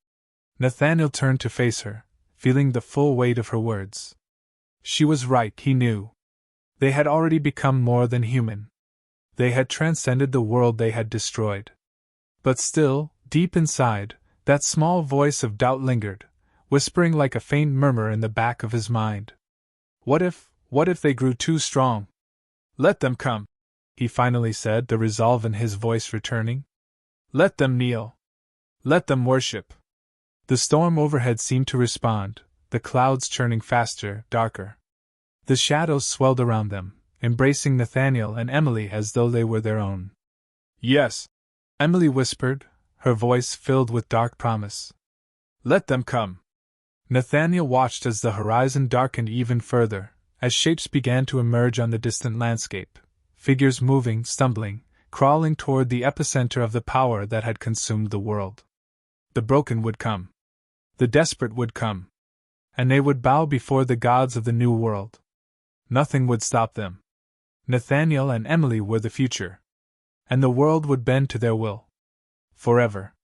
Speaker 1: Nathaniel turned to face her, feeling the full weight of her words. She was right, he knew. They had already become more than human. They had transcended the world they had destroyed. But still, deep inside, that small voice of doubt lingered, whispering like a faint murmur in the back of his mind. What if they grew too strong? Let them come, he finally said, the resolve in his voice returning. Let them kneel. Let them worship. The storm overhead seemed to respond, the clouds churning faster, darker. The shadows swelled around them, embracing Nathaniel and Emily as though they were their own. Yes, Emily whispered, her voice filled with dark promise. Let them come. Nathaniel watched as the horizon darkened even further, as shapes began to emerge on the distant landscape, figures moving, stumbling, crawling toward the epicenter of the power that had consumed the world. The broken would come. The desperate would come. And they would bow before the gods of the new world. Nothing would stop them. Nathaniel and Emily were the future. And the world would bend to their will. Forever.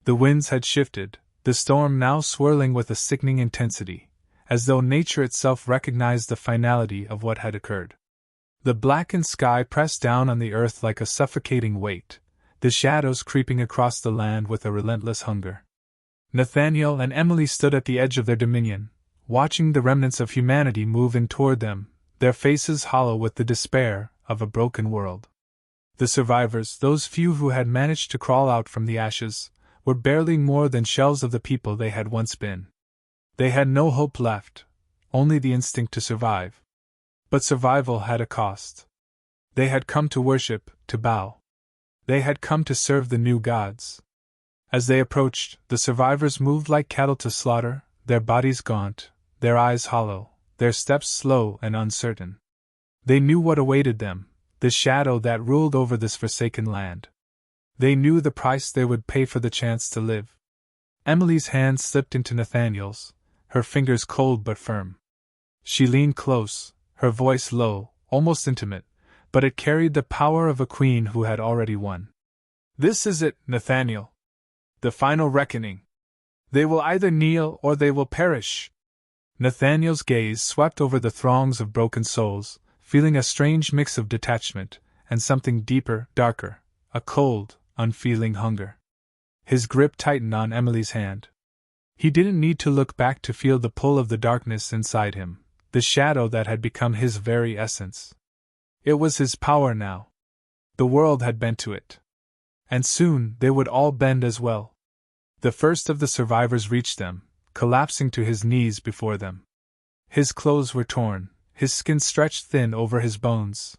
Speaker 1: The winds had shifted, the storm now swirling with a sickening intensity, as though nature itself recognized the finality of what had occurred. The blackened sky pressed down on the earth like a suffocating weight, the shadows creeping across the land with a relentless hunger. Nathaniel and Emily stood at the edge of their dominion, watching the remnants of humanity move in toward them, their faces hollow with the despair of a broken world. The survivors, those few who had managed to crawl out from the ashes, were barely more than shells of the people they had once been. They had no hope left, only the instinct to survive. But survival had a cost. They had come to worship, to bow. They had come to serve the new gods. As they approached, the survivors moved like cattle to slaughter, their bodies gaunt, their eyes hollow, their steps slow and uncertain. They knew what awaited them, the shadow that ruled over this forsaken land. They knew the price they would pay for the chance to live. Emily's hand slipped into Nathaniel's, her fingers cold but firm. She leaned close, her voice low, almost intimate, but it carried the power of a queen who had already won. "This is it, Nathaniel. The final reckoning. They will either kneel or they will perish." Nathaniel's gaze swept over the throngs of broken souls, feeling a strange mix of detachment and something deeper, darker, a cold, unfeeling hunger. His grip tightened on Emily's hand. He didn't need to look back to feel the pull of the darkness inside him, the shadow that had become his very essence. It was his power now. The world had bent to it. And soon they would all bend as well. The first of the survivors reached them, collapsing to his knees before them. His clothes were torn, his skin stretched thin over his bones.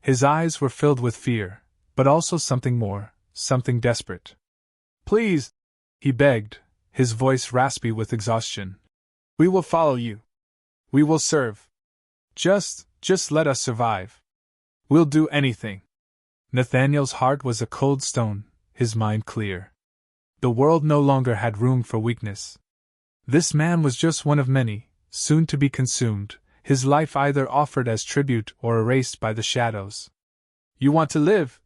Speaker 1: His eyes were filled with fear, but also something more, something desperate. "Please," he begged, his voice raspy with exhaustion. "We will follow you. We will serve. Just let us survive. We'll do anything." Nathaniel's heart was a cold stone, his mind clear. The world no longer had room for weakness. This man was just one of many, soon to be consumed, his life either offered as tribute or erased by the shadows. "You want to live?"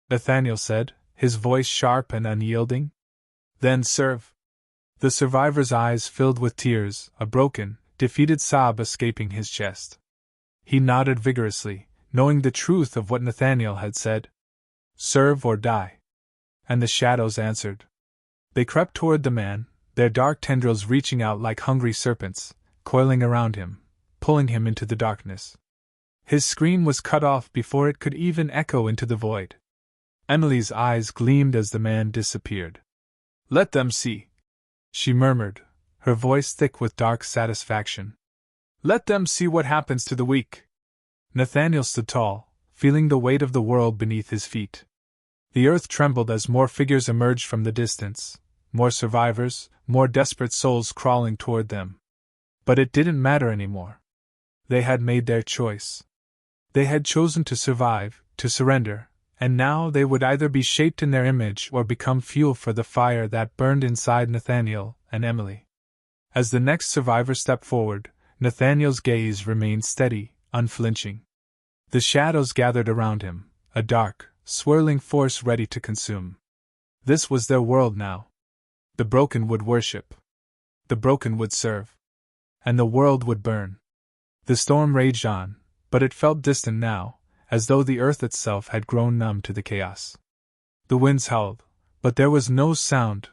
Speaker 1: Nathaniel said, his voice sharp and unyielding. "Then serve." The survivor's eyes filled with tears, a broken, defeated sob escaping his chest. He nodded vigorously, knowing the truth of what Nathaniel had said. "Serve or die." And the shadows answered. They crept toward the man, their dark tendrils reaching out like hungry serpents, coiling around him, pulling him into the darkness. His scream was cut off before it could even echo into the void. Emily's eyes gleamed as the man disappeared. "Let them see," she murmured, her voice thick with dark satisfaction. "Let them see what happens to the weak." Nathaniel stood tall, feeling the weight of the world beneath his feet. The earth trembled as more figures emerged from the distance, more survivors, more desperate souls crawling toward them. But it didn't matter anymore. They had made their choice. They had chosen to survive, to surrender, and now they would either be shaped in their image or become fuel for the fire that burned inside Nathaniel and Emily. As the next survivor stepped forward, Nathaniel's gaze remained steady, unflinching. The shadows gathered around him, a dark, swirling force ready to consume. This was their world now. The broken would worship. The broken would serve. And the world would burn. The storm raged on, but it felt distant now, as though the earth itself had grown numb to the chaos. The winds howled, but there was no sound,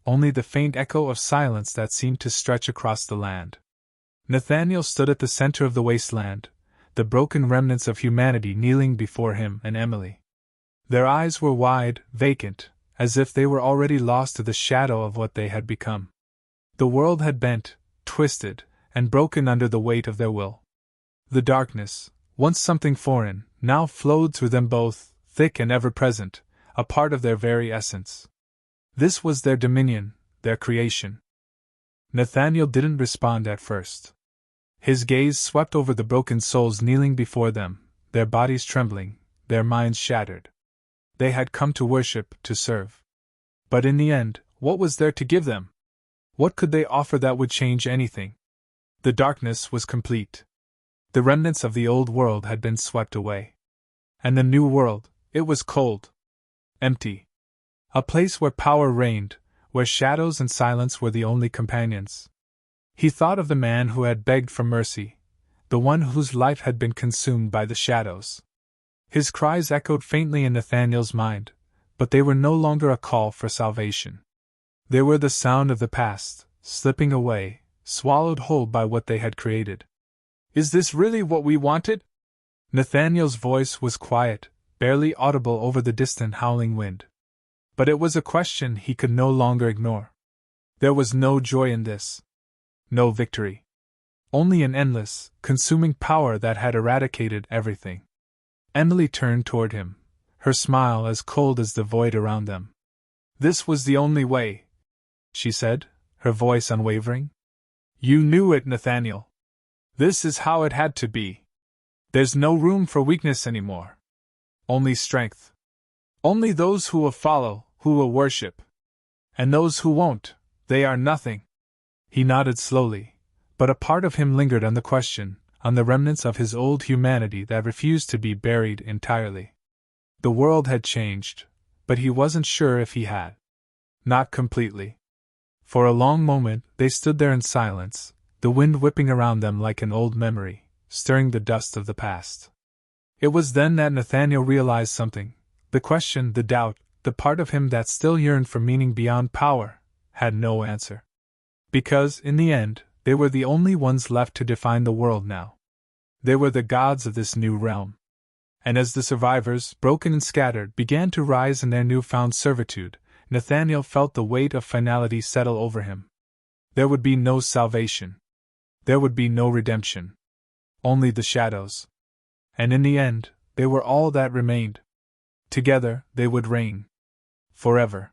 Speaker 1: only the faint echo of silence that seemed to stretch across the land. Nathaniel stood at the center of the wasteland, the broken remnants of humanity kneeling before him and Emily. Their eyes were wide, vacant, as if they were already lost to the shadow of what they had become. The world had bent, twisted, and broken under the weight of their will. The darkness, once something foreign, now flowed through them both, thick and ever-present, a part of their very essence. This was their dominion, their creation. Nathaniel didn't respond at first. His gaze swept over the broken souls kneeling before them, their bodies trembling, their minds shattered. They had come to worship, to serve. But in the end, what was there to give them? What could they offer that would change anything? The darkness was complete. The remnants of the old world had been swept away. And the new world, it was cold. Empty. A place where power reigned, where shadows and silence were the only companions. He thought of the man who had begged for mercy, the one whose life had been consumed by the shadows. His cries echoed faintly in Nathaniel's mind, but they were no longer a call for salvation. They were the sound of the past, slipping away, swallowed whole by what they had created. "Is this really what we wanted?" Nathaniel's voice was quiet, barely audible over the distant howling wind. But it was a question he could no longer ignore. There was no joy in this. No victory. only an endless, consuming power that had eradicated everything. Emily turned toward him, her smile as cold as the void around them. "This was the only way," she said, her voice unwavering. "You knew it, Nathaniel. This is how it had to be. There's no room for weakness anymore. Only strength. Only those who will follow, who will worship. And those who won't, they are nothing." He nodded slowly, but a part of him lingered on the question, on the remnants of his old humanity that refused to be buried entirely. The world had changed, but he wasn't sure if he had. Not completely. For a long moment they stood there in silence, the wind whipping around them like an old memory, stirring the dust of the past. It was then that Nathaniel realized something. The question, the doubt, the part of him that still yearned for meaning beyond power, had no answer. Because, in the end, they were the only ones left to define the world now. They were the gods of this new realm. And as the survivors, broken and scattered, began to rise in their newfound servitude, Nathaniel felt the weight of finality settle over him. There would be no salvation. There would be no redemption. Only the shadows. And in the end, they were all that remained. Together, they would reign. Forever.